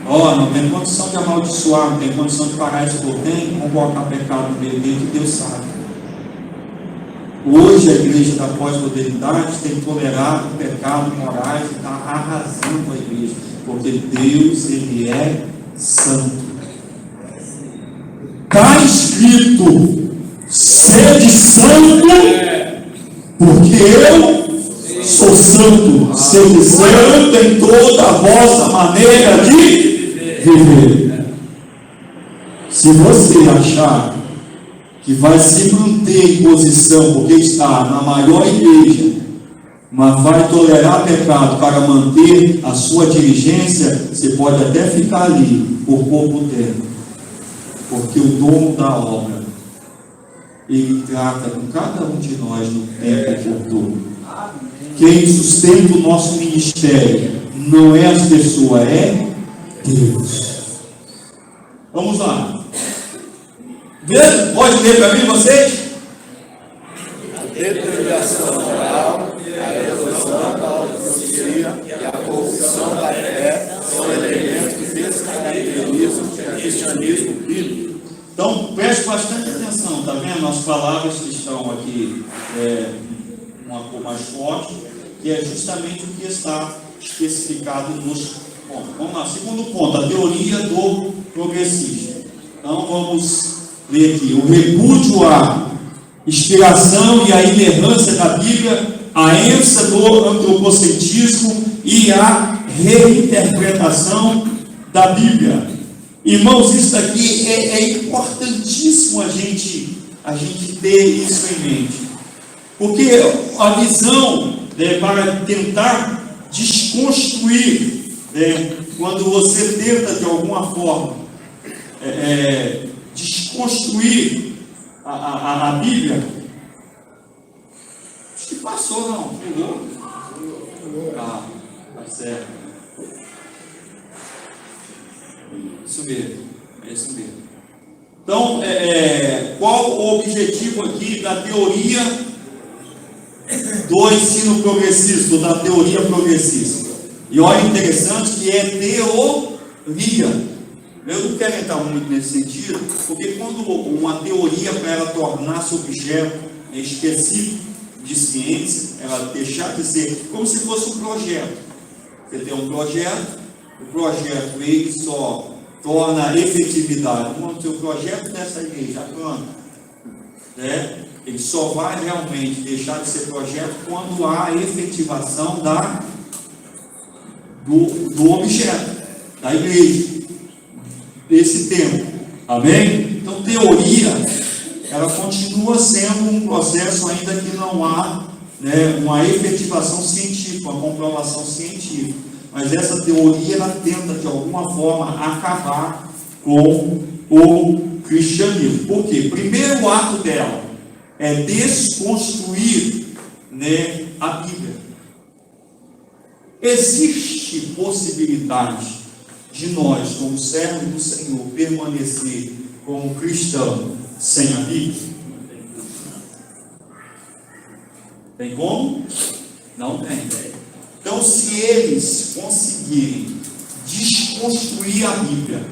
Não tem condição de amaldiçoar, não tem condição de parar esse povo, tem como colocar pecado no meio dele, que Deus sabe. Hoje a igreja da pós-modernidade tem tolerado pecados morais e está arrasando a igreja, porque Deus, ele é santo. Está escrito: sede santo, porque eu sou santo. Sede santo em toda a vossa maneira de viver. Se você achar que vai se manter em posição, porque está na maior igreja, mas vai tolerar pecado para manter a sua diligência, você pode até ficar ali por pouco tempo, porque o dono da obra, ele trata com cada um de nós no tempo oportuno. Quem sustenta o nosso ministério não é as pessoas, é Deus. Vamos lá. Pode ler para mim, vocês? A deterioração moral, a evolução da autossuficiência e a corrupção da fé são elementos que descaracterizam o cristianismo bíblico. Então, preste bastante atenção, está vendo? As palavras que estão aqui, uma cor mais forte, que é justamente o que está especificado nos pontos. Vamos lá, segundo ponto, a teoria do progressista. Então, vamos ler aqui: o repúdio à inspiração e a inerrância da Bíblia, a ênfase do antropocentrismo e a reinterpretação da Bíblia. Irmãos, isso aqui é importantíssimo a gente ter isso em mente, porque a visão para tentar desconstruir, quando você tenta de alguma forma desconstruir a Bíblia, acho que passou, não, pulou. Tá certo. Isso mesmo. Então, qual o objetivo aqui da teoria do ensino progressista, da teoria progressista? E olha, interessante que é teoria. Eu não quero entrar muito nesse sentido, porque quando uma teoria, para ela tornar-se objeto específico de ciência, ela deixar de ser como se fosse um projeto. Você tem um projeto, o projeto ele só torna efetividade. O seu projeto dessa igreja, quando? ele só vai realmente deixar de ser projeto quando há a efetivação do objeto, da igreja, desse tempo. Amém? Então, teoria, ela continua sendo um processo ainda que não há, né, uma efetivação científica, uma comprovação científica. Mas essa teoria, ela tenta, de alguma forma, acabar com o cristianismo. Por quê? Primeiro ato dela é desconstruir, né, a Bíblia. Existe possibilidade de nós, como servos do Senhor, permanecer como cristão sem a Bíblia? Tem como? Não tem. Então, se eles conseguirem desconstruir a Bíblia,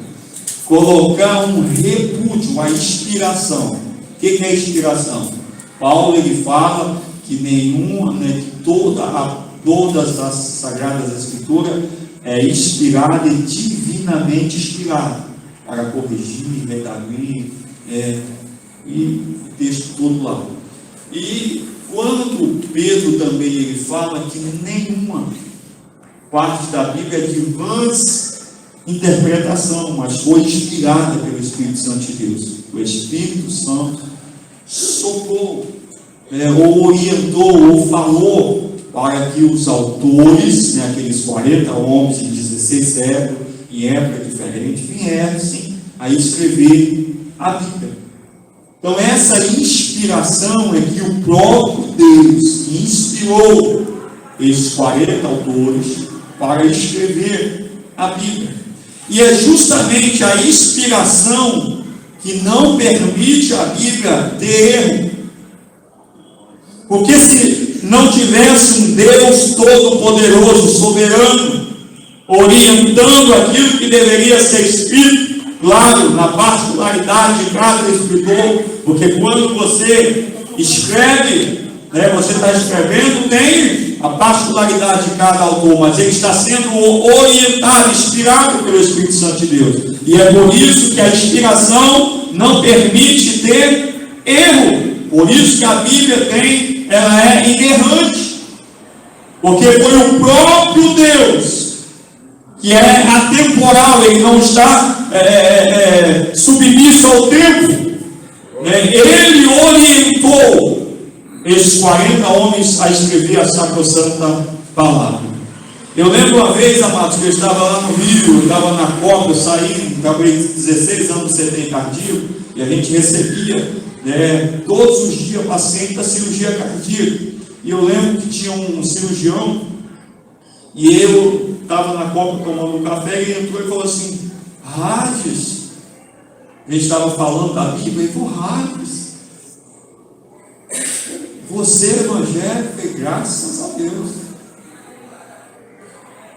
colocar um repúdio à inspiração. O que é inspiração? Paulo, ele fala que nenhuma, né, que todas as Sagradas Escrituras é inspirada e divinamente inspirada para corrigir, redarguir, e o texto todo lá. E quando Pedro também ele fala que nenhuma parte da Bíblia é de vãs interpretação, mas foi inspirada pelo Espírito Santo de Deus. O Espírito Santo socorreu, ou orientou, ou falou para que os autores, né, aqueles 40 homens de 16 séculos, em época diferente, viessem a escrever a Bíblia. Então, essa inspiração é que o próprio Deus inspirou esses 40 autores para escrever a Bíblia. E é justamente a inspiração que não permite a Bíblia ter erro. Porque se não tivesse um Deus todo-poderoso, soberano, orientando aquilo que deveria ser escrito, claro, na particularidade de cada escritor, porque quando você escreve, né, você está escrevendo, tem a particularidade de cada autor, mas ele está sendo orientado, inspirado pelo Espírito Santo de Deus. E é por isso que a inspiração não permite ter erro. Por isso que a Bíblia ela é inerrante. Porque foi o próprio Deus, que é atemporal, ele não está submisso ao tempo. Ele orientou esses 40 homens a escrever a sacrossanta palavra. Eu lembro uma vez, amados, que eu estava lá no Rio, eu estava na Copa, eu saí, acabei 16 anos de CTI cardíaco, e a gente recebia, todos os dias paciente da cirurgia cardíaca. E eu lembro que tinha um cirurgião, e eu estava na Copa tomando um café, e ele entrou e falou assim: Hades, a gente estava falando da Bíblia, ele falou: Hades, você é evangélico, graças a Deus.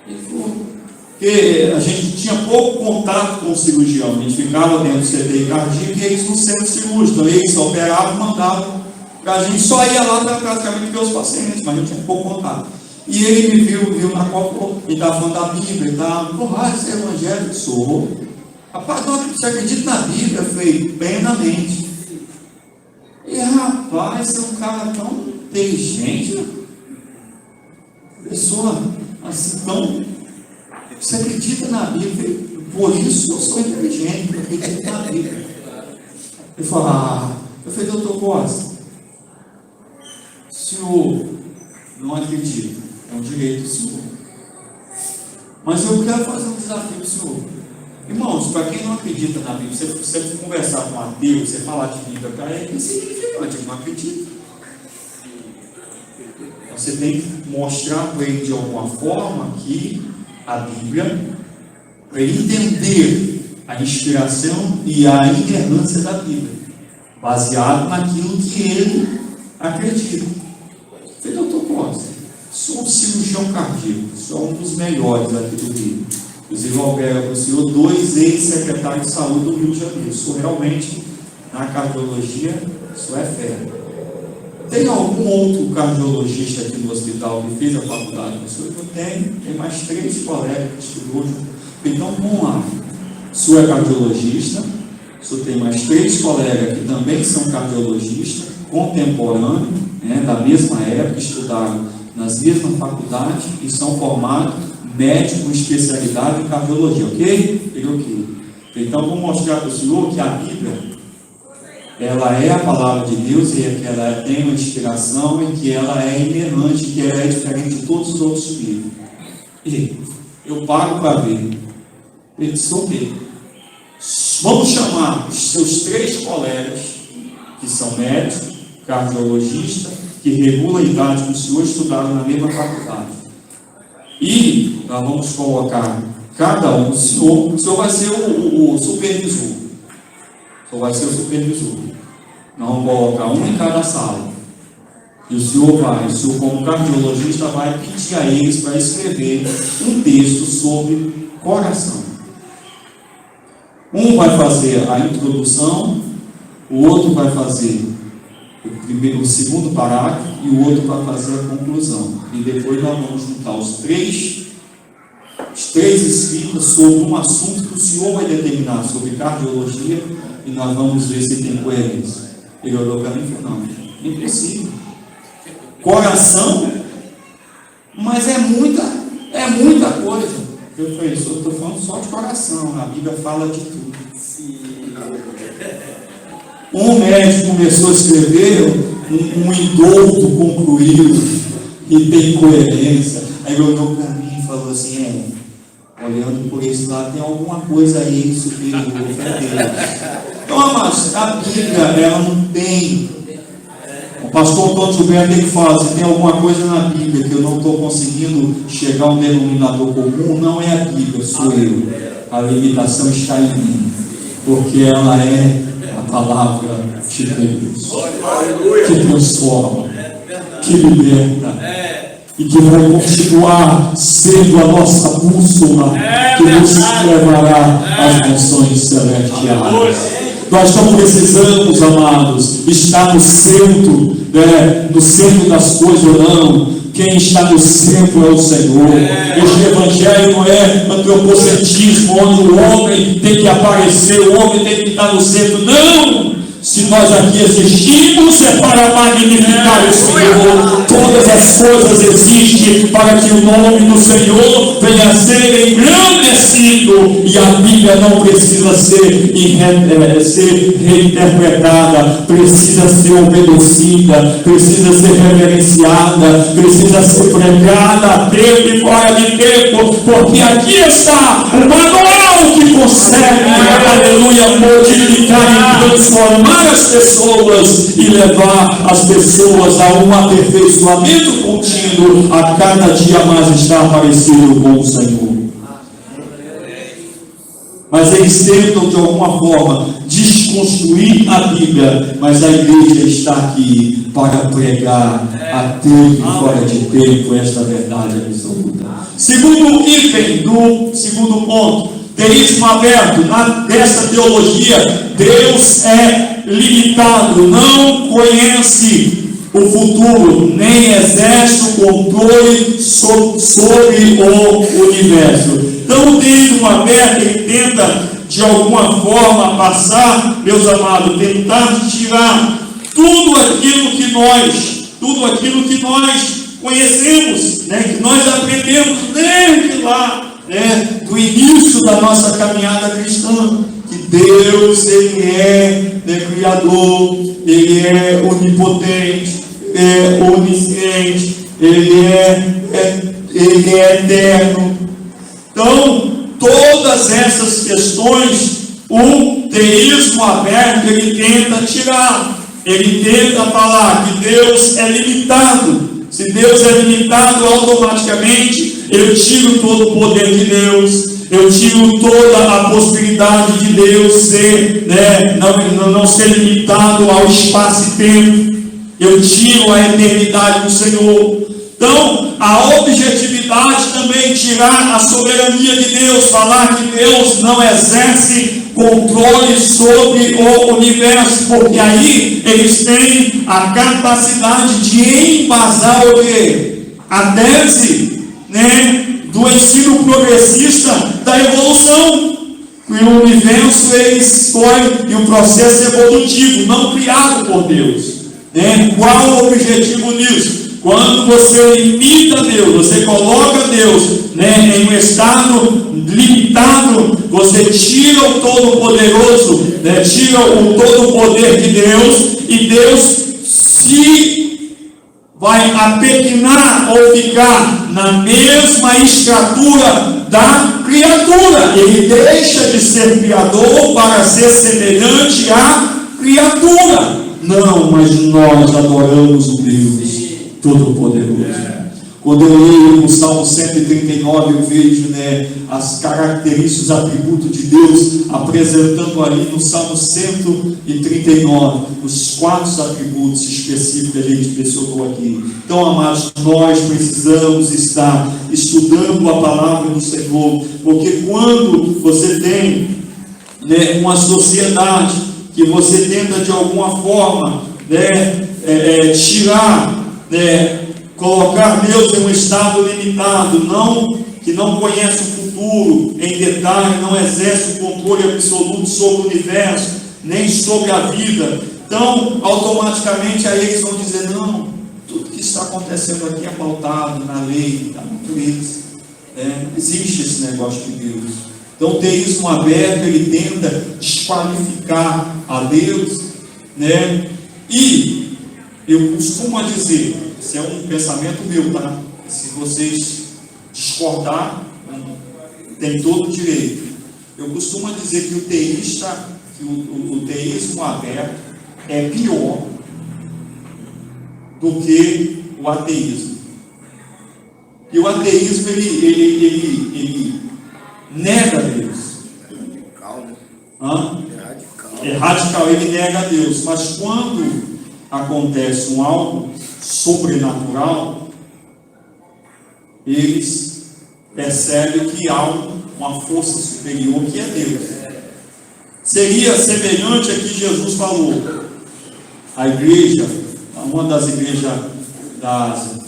Ele falou, porque a gente tinha pouco contato com o cirurgião, a gente ficava dentro do CTI cardíaco e eles não sendo cirúrgicos, então eles operavam, mandavam para a gente, só ia lá para praticamente ver os pacientes, mas a gente tinha pouco contato. E ele me viu na Copa, ele estava falando da Bíblia, ele estava, você é evangélico? Sou. Rapaz, você acredita na Bíblia? Eu falei, plenamente. E rapaz, você é um cara tão inteligente, pessoa assim tão. Você acredita na Bíblia? Por isso eu sou inteligente, eu acredito na Bíblia. Ele falou, eu falei, doutor Costa, o senhor não acredita, é um direito do senhor. Mas eu quero fazer um desafio para o senhor. Irmãos, para quem não acredita na Bíblia, você conversar com um ateu, você falar de Bíblia para ele, significante, ele não acredita. Você tem que mostrar para ele de alguma forma que a Bíblia, para ele entender a inspiração e a inerrância da Bíblia, baseado naquilo que ele acredita. Eu falei, doutor Costa, sou um cirurgião cardíaco, sou um dos melhores aqui do Rio. Inclusive, eu opero para o senhor 2 ex-secretários de saúde do Rio de Janeiro. Sou realmente, na cardiologia, isso é fé. Tem algum outro cardiologista aqui no hospital que fez a faculdade com o senhor? Eu tenho, tem mais 3 colegas que estudou junto. Então, vamos lá. O senhor é cardiologista, o Só tem mais 3 colegas que também são cardiologistas, contemporâneos, né, da mesma época, estudaram nas mesmas faculdades e são formados médicos com especialidade em cardiologia, ok? Ok. Então, vou mostrar para o senhor que a Bíblia, ela é a palavra de Deus e que ela tem uma inspiração e que ela é inerrante, que ela é diferente de todos os outros livros. E eu paro para ver. Ele disse, ok. Vamos chamar os seus 3 colegas, que são médicos, cardiologistas, que regulam a idade que o senhor estudaram na mesma faculdade. E nós vamos colocar cada um, o senhor vai ser o supervisor. O senhor vai ser o supervisor. Nós vamos colocar um em cada sala. E o senhor como cardiologista, vai pedir a eles para escrever um texto sobre coração. Um vai fazer a introdução, o outro vai fazer o segundo parágrafo e o outro vai fazer a conclusão. E depois nós vamos juntar os três escritos sobre um assunto que o senhor vai determinar sobre cardiologia e nós vamos ver se tem coerência. Ele olhou para mim e falou, não, impossível. Coração, mas é muita coisa. Eu falei, eu estou falando só de coração, a Bíblia fala de tudo. Um médico começou a escrever, um indulto concluiu e tem coerência. Aí ele olhou para mim e falou assim, olhando por esse lado, tem alguma coisa aí superior a Deus. Então, amados, a Bíblia, ela não tem. O pastor Antônio Gilberto tem que falar, se tem alguma coisa na Bíblia que eu não estou conseguindo chegar a um denominador comum, não é a Bíblia, sou eu. A limitação está em mim, porque ela é a palavra de Deus, que transforma, que liberta, e que vai continuar sendo a nossa bússola, que nos levará às nações celestiais. Nós não precisamos, amados, estar no centro das coisas ou não. Quem está no centro é o Senhor. Este evangelho não é antropocentrismo, onde o homem tem que aparecer, o homem tem que estar no centro. Não! Se nós aqui existimos, é para magnificar o Senhor. Todas as coisas existem para que o nome do Senhor venha a ser engrandecido. E a Bíblia não precisa ser reinterpretada, precisa ser obedecida, precisa ser reverenciada, precisa ser pregada a tempo e fora de tempo, porque aqui está o manual que consegue, aleluia, multiplicar e transformar as pessoas e levar as pessoas a um aperfeiçoamento contínuo, a cada dia mais estar parecido com o Senhor. Mas eles tentam de alguma forma desconstruir a Bíblia, mas a igreja está aqui para pregar a tempo e fora de tempo esta verdade absoluta. Segundo item do segundo ponto, teísmo aberto. Nessa teologia, Deus é limitado, não conhece o futuro, nem exerce o controle sobre o universo. Então, o teísmo aberto, ele tenta de alguma forma passar, meus amados, tentar tirar tudo aquilo que nós conhecemos, né, que nós aprendemos desde lá, do início da nossa caminhada cristã, que Deus, Ele é Criador, Ele é onipotente, onisciente, Ele é eterno. Então, todas essas questões, o teísmo aberto, ele tenta tirar, ele tenta falar que Deus é limitado. Se Deus é limitado, automaticamente eu tiro todo o poder de Deus, eu tiro toda a possibilidade de Deus ser, não ser limitado ao espaço e tempo, eu tiro a eternidade do Senhor. Então, a objetividade também, tirar a soberania de Deus, falar que Deus não exerce controle sobre o universo, porque aí eles têm a capacidade de embasar o quê? A tese, do ensino progressista da evolução. que o universo foi e o processo evolutivo, não criado por Deus. Qual o objetivo nisso? Quando você limita Deus, você coloca Deus em um estado limitado, você tira o Todo-Poderoso, tira o todo-poder de Deus, e Deus se vai apequenar ou ficar na mesma estatura da criatura. Ele deixa de ser criador para ser semelhante à criatura. Não, mas nós adoramos o Deus Todo-Poderoso. Quando eu leio o Salmo 139, eu vejo as características, os atributos de Deus, apresentando ali no Salmo 139, os 4 atributos específicos que a gente mencionou aqui. Então, amados, nós precisamos estar estudando a palavra do Senhor, porque quando você tem uma sociedade que você tenta de alguma forma tirar, colocar Deus em um estado limitado, que não conhece o futuro em detalhe, não exerce o controle absoluto sobre o universo, nem sobre a vida, então automaticamente aí eles vão dizer: não, tudo que está acontecendo aqui é pautado na lei da natureza, não existe esse negócio de Deus. Então o teísmo aberto, ele tenta desqualificar a Deus, e eu costumo dizer, esse é um pensamento meu, tá? Se vocês discordar, tem todo o direito. Eu costumo dizer que o teísmo aberto é pior do que o ateísmo. E o ateísmo, ele nega Deus. É radical, ele nega a Deus. Mas quando acontece algo sobrenatural, eles percebem que há uma força superior, que é Deus. Seria semelhante a que Jesus falou. A igreja, uma das igrejas da Ásia,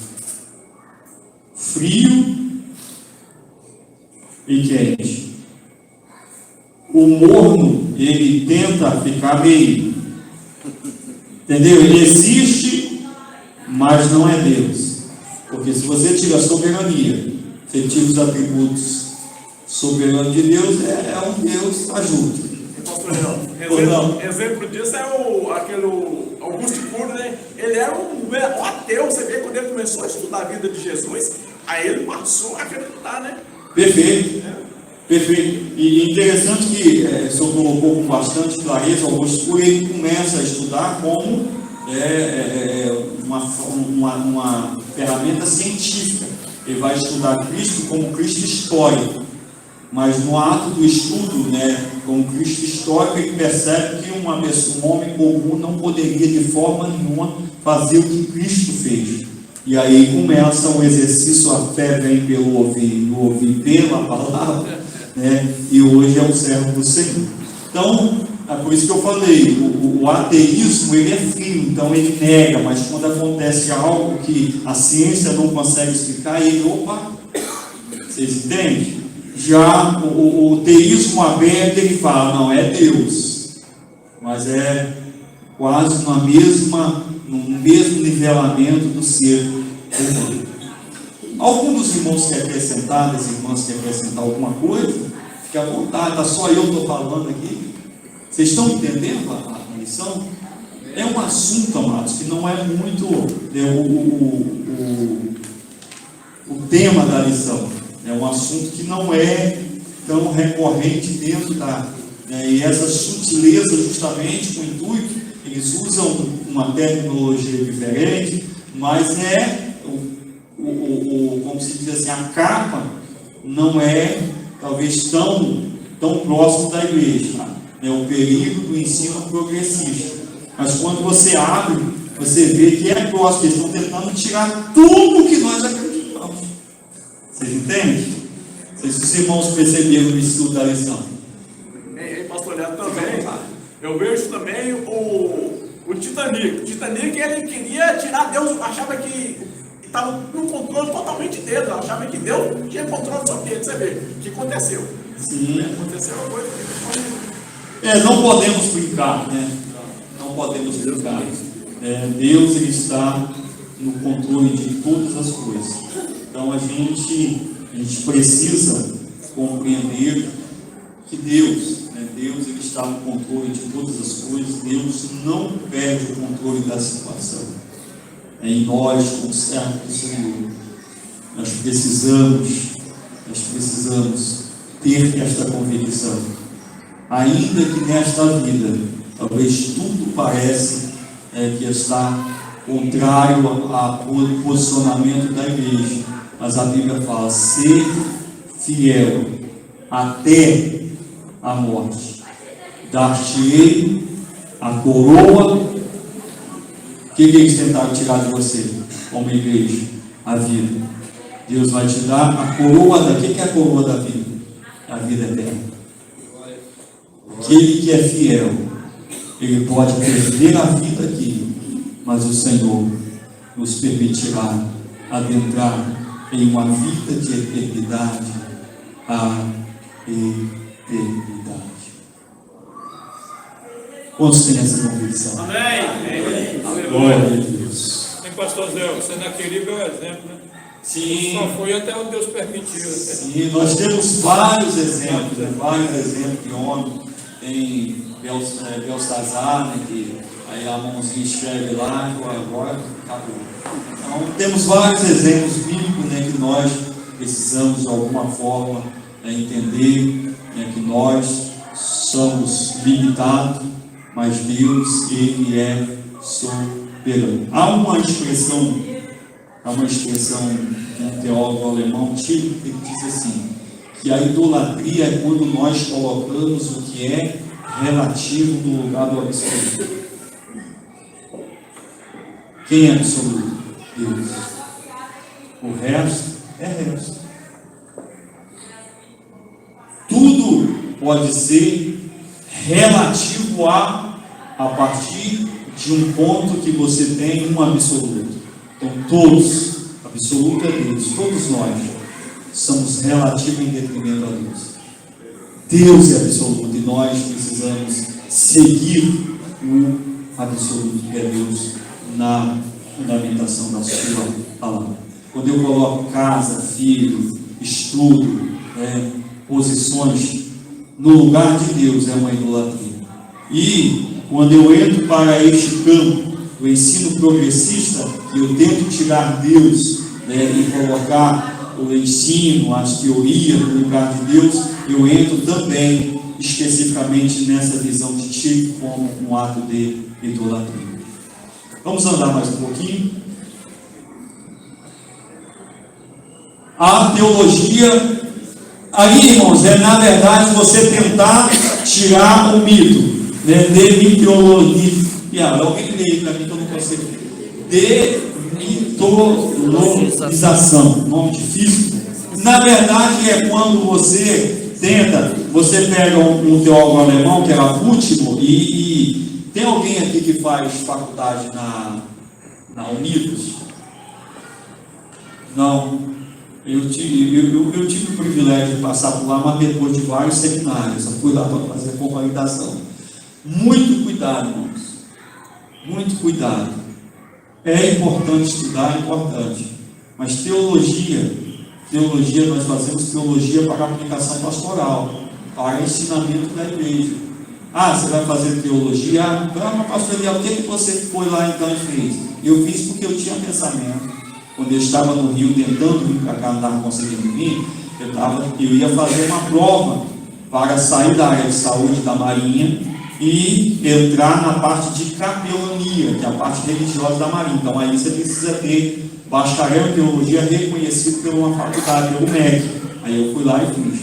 frio e quente. O morno, ele tenta ficar meio, entendeu? Ele existe, mas não é Deus. Porque se você tira a soberania, você tira os atributos soberanos de Deus, é um Deus ajuda. Exemplo disso é aquele Augusto Cury, ele era um ateu. Você vê, quando ele começou a estudar a vida de Jesus, aí ele passou a acreditar, Perfeito. Perfeito. E interessante que o senhor colocou com bastante clareza, Augusto Cury, ele começa a estudar como uma ferramenta científica. Ele vai estudar Cristo como Cristo histórico, mas no ato do estudo, como Cristo histórico, ele percebe que um homem comum não poderia de forma nenhuma fazer o que Cristo fez. E aí começa o exercício, a fé vem pelo ouvir, o ouvir pela palavra, e hoje é o servo do Senhor. Então, é por isso que eu falei, o ateísmo, ele é frio, então ele nega, mas quando acontece algo que a ciência não consegue explicar, ele, vocês entendem? Já o teísmo aberto, ele fala, não, é Deus, mas é quase no mesmo nivelamento do ser humano. Algum dos irmãos quer acrescentar, das irmãs quer acrescentar alguma coisa? Fique à vontade, só eu estou falando aqui. Vocês estão entendendo a lição? É um assunto, amados, que não é muito o tema da lição. É um assunto que não é tão recorrente dentro e essas sutilezas, justamente com o intuito, eles usam uma terminologia diferente, mas como se diz assim, a capa não é talvez tão próximo da igreja. É o perigo do ensino progressista. Mas quando você abre, você vê que é próximo, eles estão tentando tirar tudo que nós acreditamos. Vocês entendem? Não sei se os irmãos perceberam no estudo da lição. Pastor Leandro, também, eu vejo também o Titanic. O Titanic, ele queria tirar Deus, achava que estava no controle totalmente dele, achava que Deus tinha controle sobre ele. Você vê o que aconteceu. Sim. Aconteceu uma coisa que Não podemos brincar, né? Não podemos brincar. Deus, Ele está no controle de todas as coisas. Então a gente precisa compreender que Deus, Ele está no controle de todas as coisas. Deus não perde o controle da situação. Em nós, como servo do Senhor, nós precisamos ter esta convicção. Ainda que nesta vida, talvez tudo parece que está contrário ao posicionamento da igreja, mas a Bíblia fala: ser fiel até a morte, dar-te-ei a coroa. O que eles tentaram tirar de você, como igreja? A vida. Deus vai te dar a coroa da... O que é a coroa da vida? A vida eterna. Aquele que é fiel, ele pode perder a vida aqui, mas o Senhor nos permitirá adentrar em uma vida de eternidade a eternidade. Quantos têm essa convicção? Amém. Glória a Deus. Tem pastor Zé, você naquele é o exemplo, né? Sim. Só foi até onde Deus permitiu. Sim, nós temos vários exemplos, vários exemplos de homem. Tem Belsazar, que aí a mãozinha escreve lá, agora acabou. Então temos vários exemplos bíblicos, que nós precisamos de alguma forma entender, que nós somos limitados, mas Deus, Ele é soberano. Há uma expressão de um teólogo alemão, Tillich, que diz assim, que a idolatria é quando nós colocamos o que é relativo no lugar do absoluto. Quem é absoluto? Deus. O resto é resto. Tudo pode ser relativo a partir de um ponto que você tem um absoluto. Então todos, absoluto é Deus, todos nós somos relativos em detrimento a Deus. Deus é absoluto e nós precisamos seguir o absoluto que é Deus na fundamentação da sua palavra. Quando eu coloco casa, filho, estudo, posições no lugar de Deus, é uma idolatria. E quando eu entro para este campo do ensino progressista, eu tento tirar Deus e colocar o ensino, as teorias no lugar de Deus, eu entro também especificamente nessa visão de Chico como um ato de idolatria. Vamos andar mais um pouquinho. A teologia, aí, irmãos, na verdade você tentar tirar o mito, alguém lê para mim que eu não consigo. Demitologização, nome difícil. Na verdade é quando você pega um teólogo alemão que era Último, e tem alguém aqui que faz faculdade na Unidos? Não. Eu tive o privilégio de passar por lá, mas depois de vários seminários, eu fui lá para fazer a convalidação. Muito cuidado, irmãos. Muito cuidado. É importante estudar, é importante. Mas teologia, nós fazemos teologia para aplicação pastoral, para ensinamento da igreja. Você vai fazer teologia? Mas pastor Eliel, o que você foi lá então e fez? Eu fiz porque eu tinha pensamento. Quando eu estava no Rio tentando vir para cá, não estava conseguindo vir, eu ia fazer uma prova para sair da área de saúde da Marinha e entrar na parte de capelania, que é a parte religiosa da Marinha. Então aí você precisa ter bacharel em teologia reconhecido por uma faculdade, pelo MEC. Aí eu fui lá e fiz.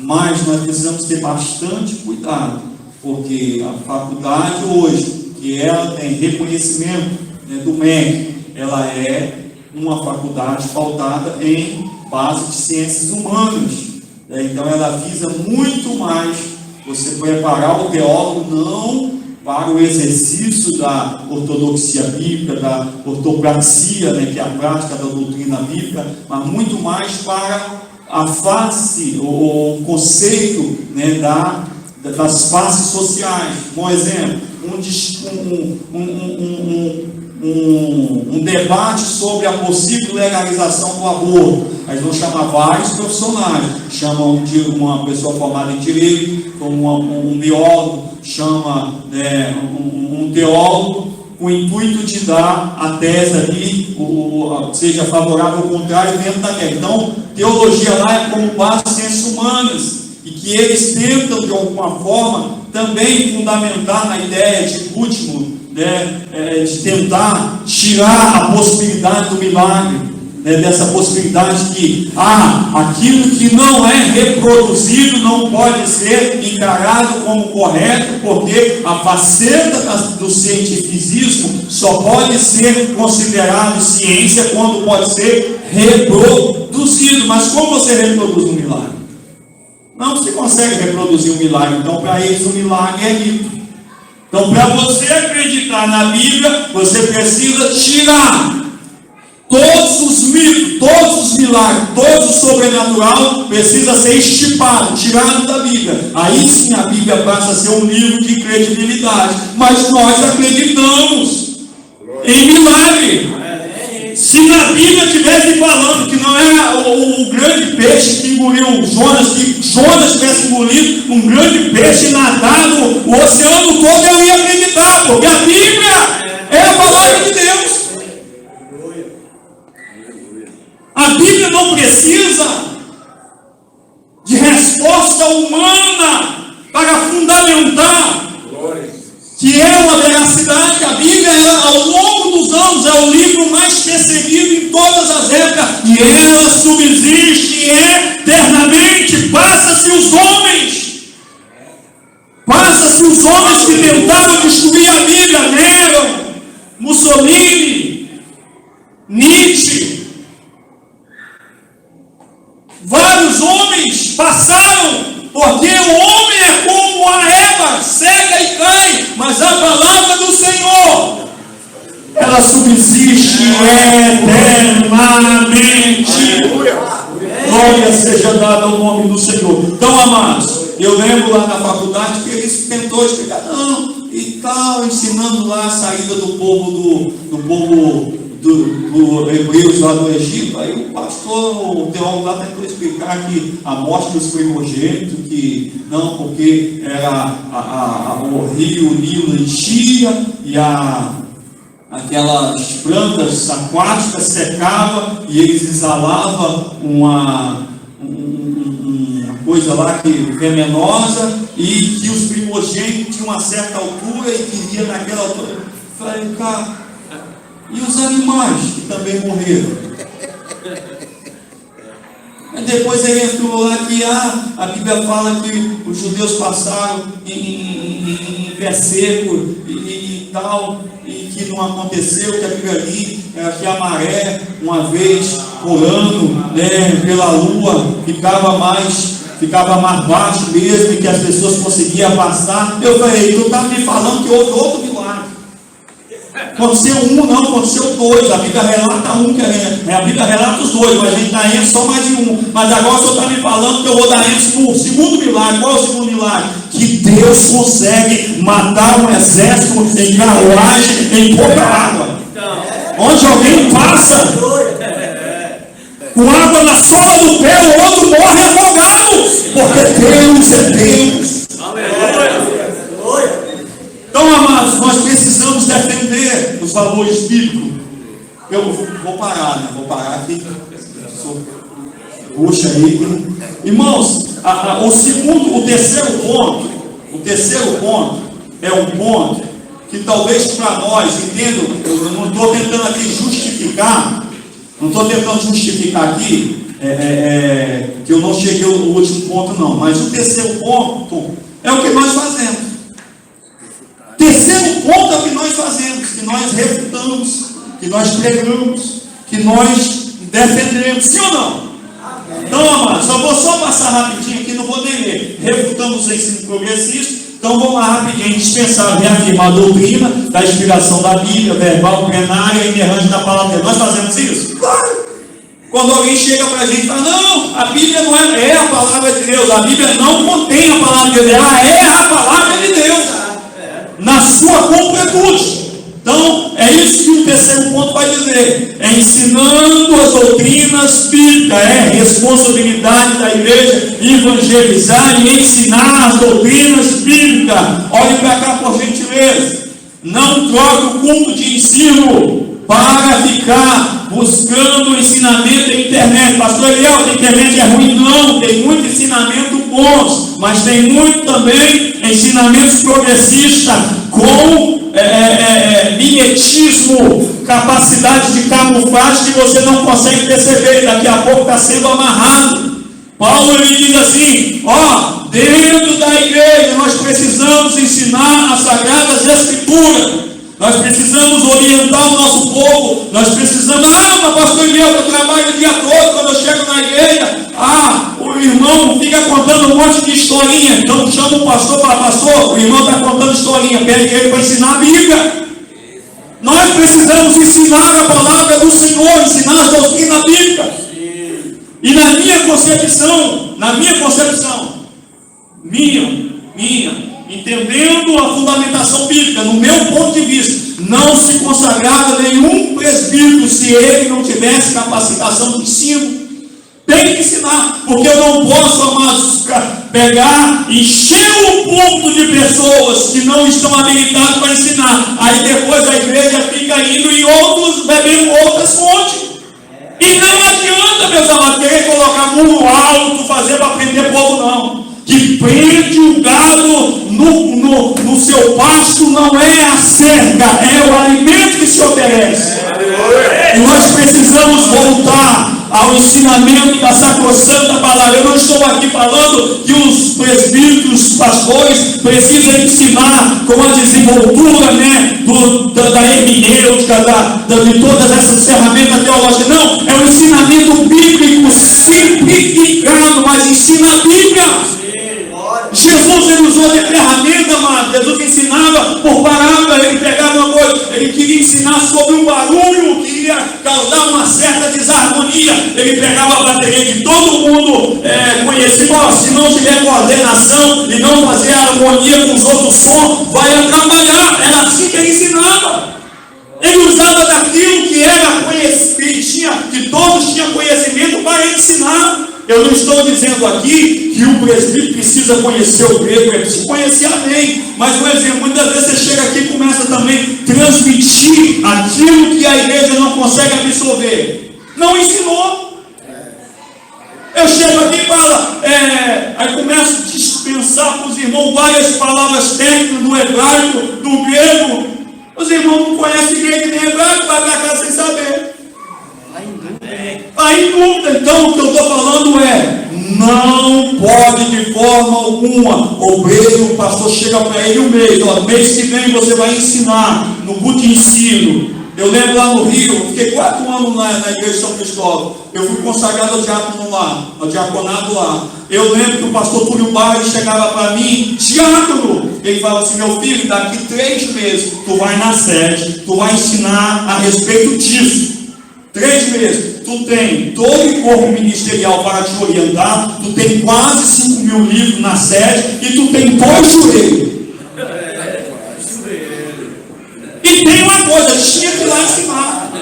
Mas nós precisamos ter bastante cuidado, porque a faculdade hoje, que ela tem reconhecimento do MEC, ela é uma faculdade pautada em base de ciências humanas. Então ela visa muito mais você preparar o teólogo não para o exercício da ortodoxia bíblica, da ortopraxia, que é a prática da doutrina bíblica, mas muito mais para a face, o conceito, né, das faces sociais. Por exemplo, um debate sobre a possível legalização do aborto. Eles vão chamar vários profissionais, chamam de uma pessoa formada em direito, como um biólogo, chama um teólogo, com o intuito de dar a tese ali, seja favorável ou contrário dentro da guerra. Então, teologia lá é como base ciências humanas, e que eles tentam, de alguma forma, também fundamentar na ideia de último, de tentar tirar a possibilidade do milagre, dessa possibilidade que aquilo que não é reproduzido não pode ser encarado como correto, porque a faceta do cientificismo só pode ser considerado ciência quando pode ser reproduzido. Mas como você reproduz um milagre? Não se consegue reproduzir um milagre. Então, para eles, o milagre é mito. Então, para você acreditar na Bíblia, você precisa tirar todos os mitos, todos os milagres, todo o sobrenatural precisa ser estipado, tirado da Bíblia. Aí sim a Bíblia passa a ser um livro de credibilidade. Mas nós acreditamos em milagre. Se na Bíblia estivesse falando que não era o grande peixe que engoliu Jonas, que Jonas tivesse engolido um grande peixe nadado o oceano todo, eu ia acreditar, porque a Bíblia é a palavra de Deus. A Bíblia não precisa de resposta humana para fundamentar que é uma veracidade. A Bíblia, ao longo dos anos, é o livro mais perseguido em todas as épocas, e ela subsiste eternamente. Passa-se os homens que tentaram destruir a Bíblia, Nero, Mussolini, Nietzsche. Vários homens passaram, porque o homem é como a erva, seca e cai, mas a palavra do Senhor, ela subsiste eternamente. Glória seja dada ao nome do Senhor. Então, amados, eu lembro lá na faculdade que eles tentou explicar, e tal, ensinando lá a saída do povo do hebreus lá do Egito. Aí o pastor, o teólogo lá tentou explicar que a morte dos primogênitos, que não, porque era o rio, o Nilo enchia e aquelas plantas aquáticas secavam e eles exalavam uma coisa lá venenosa, e que os primogênitos tinham uma certa altura e queria naquela altura. Eu falei, cara, e os animais que também morreram? Mas depois ele entrou lá que a Bíblia fala que os judeus passaram em pé seco e tal, e que não aconteceu, que aquilo ali era que a maré, uma vez por ano, pela lua, ficava mais baixo mesmo, e que as pessoas conseguiam passar. Eu falei, tu está me falando que houve outro milagre. Aconteceu um, não, aconteceu dois. A Bíblia relata um, a Bíblia relata os dois, mas a gente dá ênfase só mais de um. Mas agora o senhor está me falando que eu vou dar ênfase no segundo milagre. Qual é o segundo milagre? Que Deus consegue matar um exército em carruagem, em pouca água. Onde alguém passa com água na sola do pé, o outro morre afogado, porque Deus é Deus. Então, amados, nós precisamos defender os valores bíblicos. Eu vou parar, Vou parar aqui. Puxa aí. Irmãos, o terceiro ponto é um ponto que talvez para nós, entendo, eu não estou tentando aqui justificar, aqui, que eu não cheguei ao último ponto não, mas o terceiro ponto é o que nós fazemos. Terceiro ponto é o que nós fazemos, que nós refutamos, que nós pregamos, que nós defendemos, sim ou não? Então, amados, eu vou só passar rapidinho aqui, não vou nem ler. Refutamos o ensino progressista. Então vamos lá rapidinho, dispensar, reafirmar a doutrina da inspiração da Bíblia, verbal, plenária e inerrante da palavra de Deus. Nós fazemos isso? Claro! Quando alguém chega para a gente e fala, não, a Bíblia não é a palavra de Deus, a Bíblia não contém a palavra de Deus, ela é a palavra de Deus, na sua completude. Então, é isso que o terceiro ponto vai dizer, é ensinando as doutrinas bíblicas, é responsabilidade da igreja evangelizar e ensinar as doutrinas bíblicas. Olhe para cá, por gentileza, não troque o culto de ensino para ficar buscando ensinamento na internet. Pastor Eliel, a internet é ruim? Não, tem muito ensinamento bons, mas tem muito também ensinamentos progressistas com mimetismo, capacidade de camuflagem que você não consegue perceber, daqui a pouco está sendo amarrado. Paulo ele diz assim, dentro da igreja nós precisamos ensinar as Sagradas Escrituras. Nós precisamos orientar o nosso povo. Nós precisamos, mas pastor Eliel, eu trabalho o dia todo, quando eu chego na igreja, o irmão fica contando um monte de historinha. Então chama o pastor para pastor, o irmão está contando historinha, pede ele para ensinar a Bíblia. Nós precisamos ensinar a palavra do Senhor, ensinar as doutrinas bíblicas. E na minha concepção, entendendo a fundamentação bíblica, no meu ponto de vista, não se consagrava nenhum presbítero se ele não tivesse capacitação de ensino. Tem que ensinar, porque eu não posso, amados, pegar, encher o púlpito de pessoas que não estão habilitadas para ensinar. Aí depois a igreja fica indo em bebendo outras fontes. E não adianta, meus amados, querer colocar muro alto, fazer para prender povo, não. Que prende o gado no seu pasto não é a cerca, é o alimento que se oferece. E nós precisamos voltar ao ensinamento da sacrossanta palavra. Eu não estou aqui falando que os presbíteros, pastores precisam ensinar com a desenvoltura, da hermenêutica, de todas essas ferramentas teológicas. Não, é um ensinamento bíblico simplificado, mas ensina a Bíblia. Jesus ele usou de ferramenta, mas Jesus ensinava por parábola. Ele pegava uma coisa, ele queria ensinar sobre um barulho que ia causar uma certa desarmonia. Ele pegava a bateria que todo mundo conhecia. Se não tiver coordenação e não fazer harmonia com os outros sons, vai atrapalhar. Era assim que ele ensinava. Ele usava daquilo que era conhecimento, que todos tinham conhecimento para ensinar. Eu não estou dizendo aqui que o presbítero precisa conhecer o grego, é preciso conhecer amém. Mas, por exemplo, muitas vezes você chega aqui e começa também a transmitir aquilo que a igreja não consegue absorver. Não ensinou. Eu chego aqui e falo, aí começo a dispensar para os irmãos várias palavras técnicas do hebraico, do grego. Os irmãos não conhecem grego nem hebraico, vai para casa sem saber. Aí dúvida. Então o que eu estou falando não pode de forma alguma. O pastor chega para ele mês que vem você vai ensinar no culto de ensino. Eu lembro lá no Rio, eu fiquei 4 anos na igreja de São Cristóvão. Eu fui consagrado ao diácono lá, ao diaconado lá. Eu lembro que o pastor Túlio Barra chegava para mim, diácono. Ele falava assim, meu filho, daqui 3 meses tu vai na sede, tu vai ensinar a respeito disso. 3 meses, tu tem todo o corpo ministerial para te orientar, tu tem quase 5.000 livros na sede e tu tem 2 joelhos. E tem uma coisa, tinha que ir lá ensinar.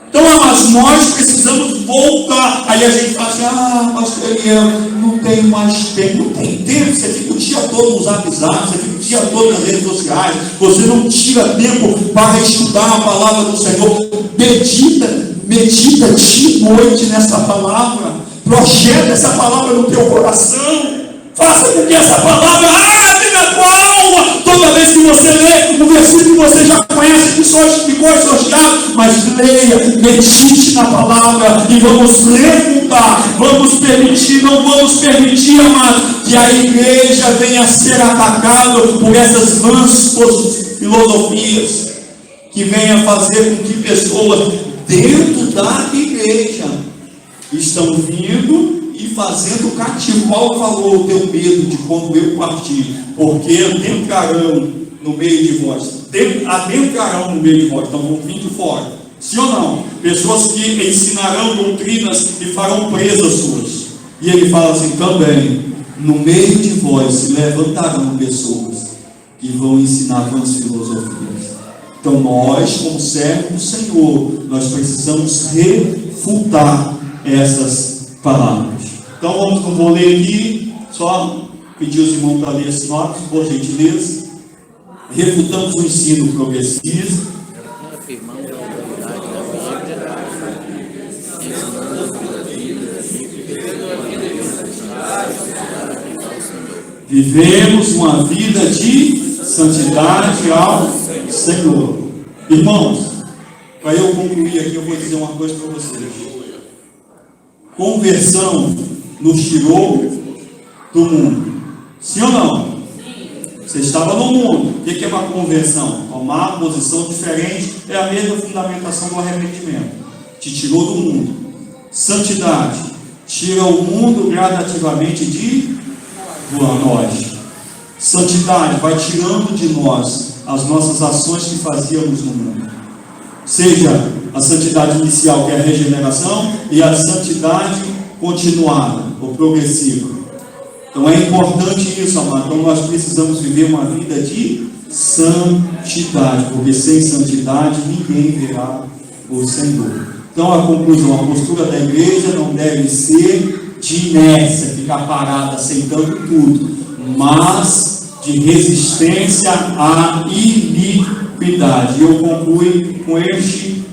Então, mas nós precisamos voltar. Aí a gente fala assim, pastor Eliel, não tem mais tempo. Não tem tempo, você fica o dia todo no zap, você fica o dia todo nas redes sociais, você não tira tempo para estudar a palavra do Senhor. Medita dia e noite nessa palavra, projeta essa palavra no teu coração, faça com que essa palavra arde na tua alma. Toda vez que você lê um versículo que você já conhece, que só ficou associado, mas leia, medite na palavra e vamos refutar, não vamos permitir, amado, que a igreja venha a ser atacada por essas vãs filosofias que venha fazer com que pessoas dentro da igreja estão vindo e fazendo cativo. Paulo falou, eu tenho medo de quando eu partir, porque entrarão no meio de vós adentrarão no meio de vós, então vão vir de fora. Sim ou não? Pessoas que ensinarão doutrinas e farão presas suas. E ele fala assim também: no meio de vós se levantarão pessoas que vão ensinar vãs filosofias. Então nós, como servos do Senhor, nós precisamos refutar essas palavras. Então não vou ler aqui, só pedir os irmãos para ler as notas, por gentileza. Refutamos o ensino progressista, afirmando a autoridade da Bíblia, ensinando a vida e vivemos uma vida de santidade ao Senhor. Irmãos, para eu concluir aqui, eu vou dizer uma coisa para vocês. Conversão nos tirou do mundo. Sim ou não? Você estava no mundo. O que é uma conversão? Tomar uma posição diferente é a mesma fundamentação do arrependimento. Te tirou do mundo. Santidade tira o mundo gradativamente de nós. Santidade vai tirando de nós as nossas ações que fazíamos no mundo. Seja a santidade inicial, que é a regeneração, e a santidade continuada, ou progressiva. Então é importante isso, amado. Então nós precisamos viver uma vida de santidade, porque sem santidade ninguém verá o Senhor. Então a conclusão: a postura da igreja não deve ser de inércia, ficar parada, aceitando tudo, mas de resistência à iniquidade. Eu concluo com este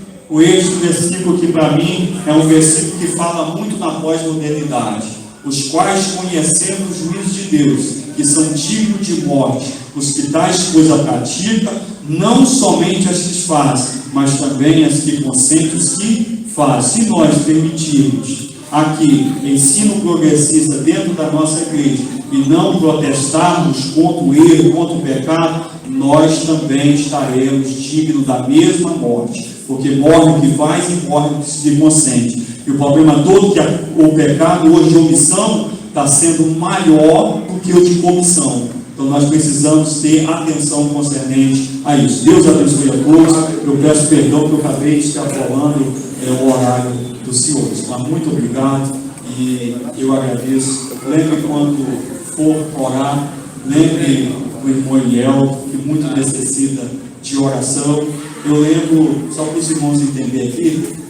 versículo, que para mim é um versículo que fala muito na pós-modernidade. Os quais, conhecendo os juízos de Deus, que são dignos de morte, os que tais coisas praticam, não somente as que fazem, mas também as que consentem os que fazem. Se nós permitirmos aqui ensino progressista dentro da nossa igreja e não protestarmos contra o erro, contra o pecado, nós também estaremos dignos da mesma morte, porque morre o que faz e morre o que se consente. E o problema todo que o pecado hoje de omissão está sendo maior do que o de comissão. Então nós precisamos ter atenção concernente a isso. Deus abençoe a todos. Eu peço perdão que eu acabei extrapolando o horário dos senhores. Mas muito obrigado e eu agradeço. Lembre quando for orar, lembre o irmão Eliel, que muito necessita de oração. Eu lembro, só para os irmãos entenderem aqui,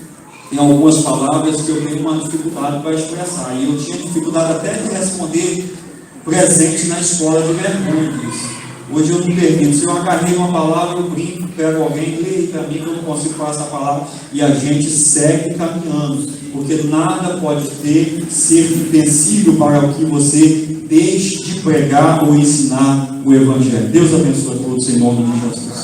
tem algumas palavras que eu tenho uma dificuldade para expressar, e eu tinha dificuldade até de responder presente na escola de vergonhas. Hoje eu me permito, se eu agarrei uma palavra, eu brinco, pego alguém, leia para mim que eu não consigo falar essa palavra, e a gente segue caminhando, porque nada pode ser empecilho para o que você deixe de pregar ou ensinar o Evangelho. Deus abençoe a todos em nome de Jesus.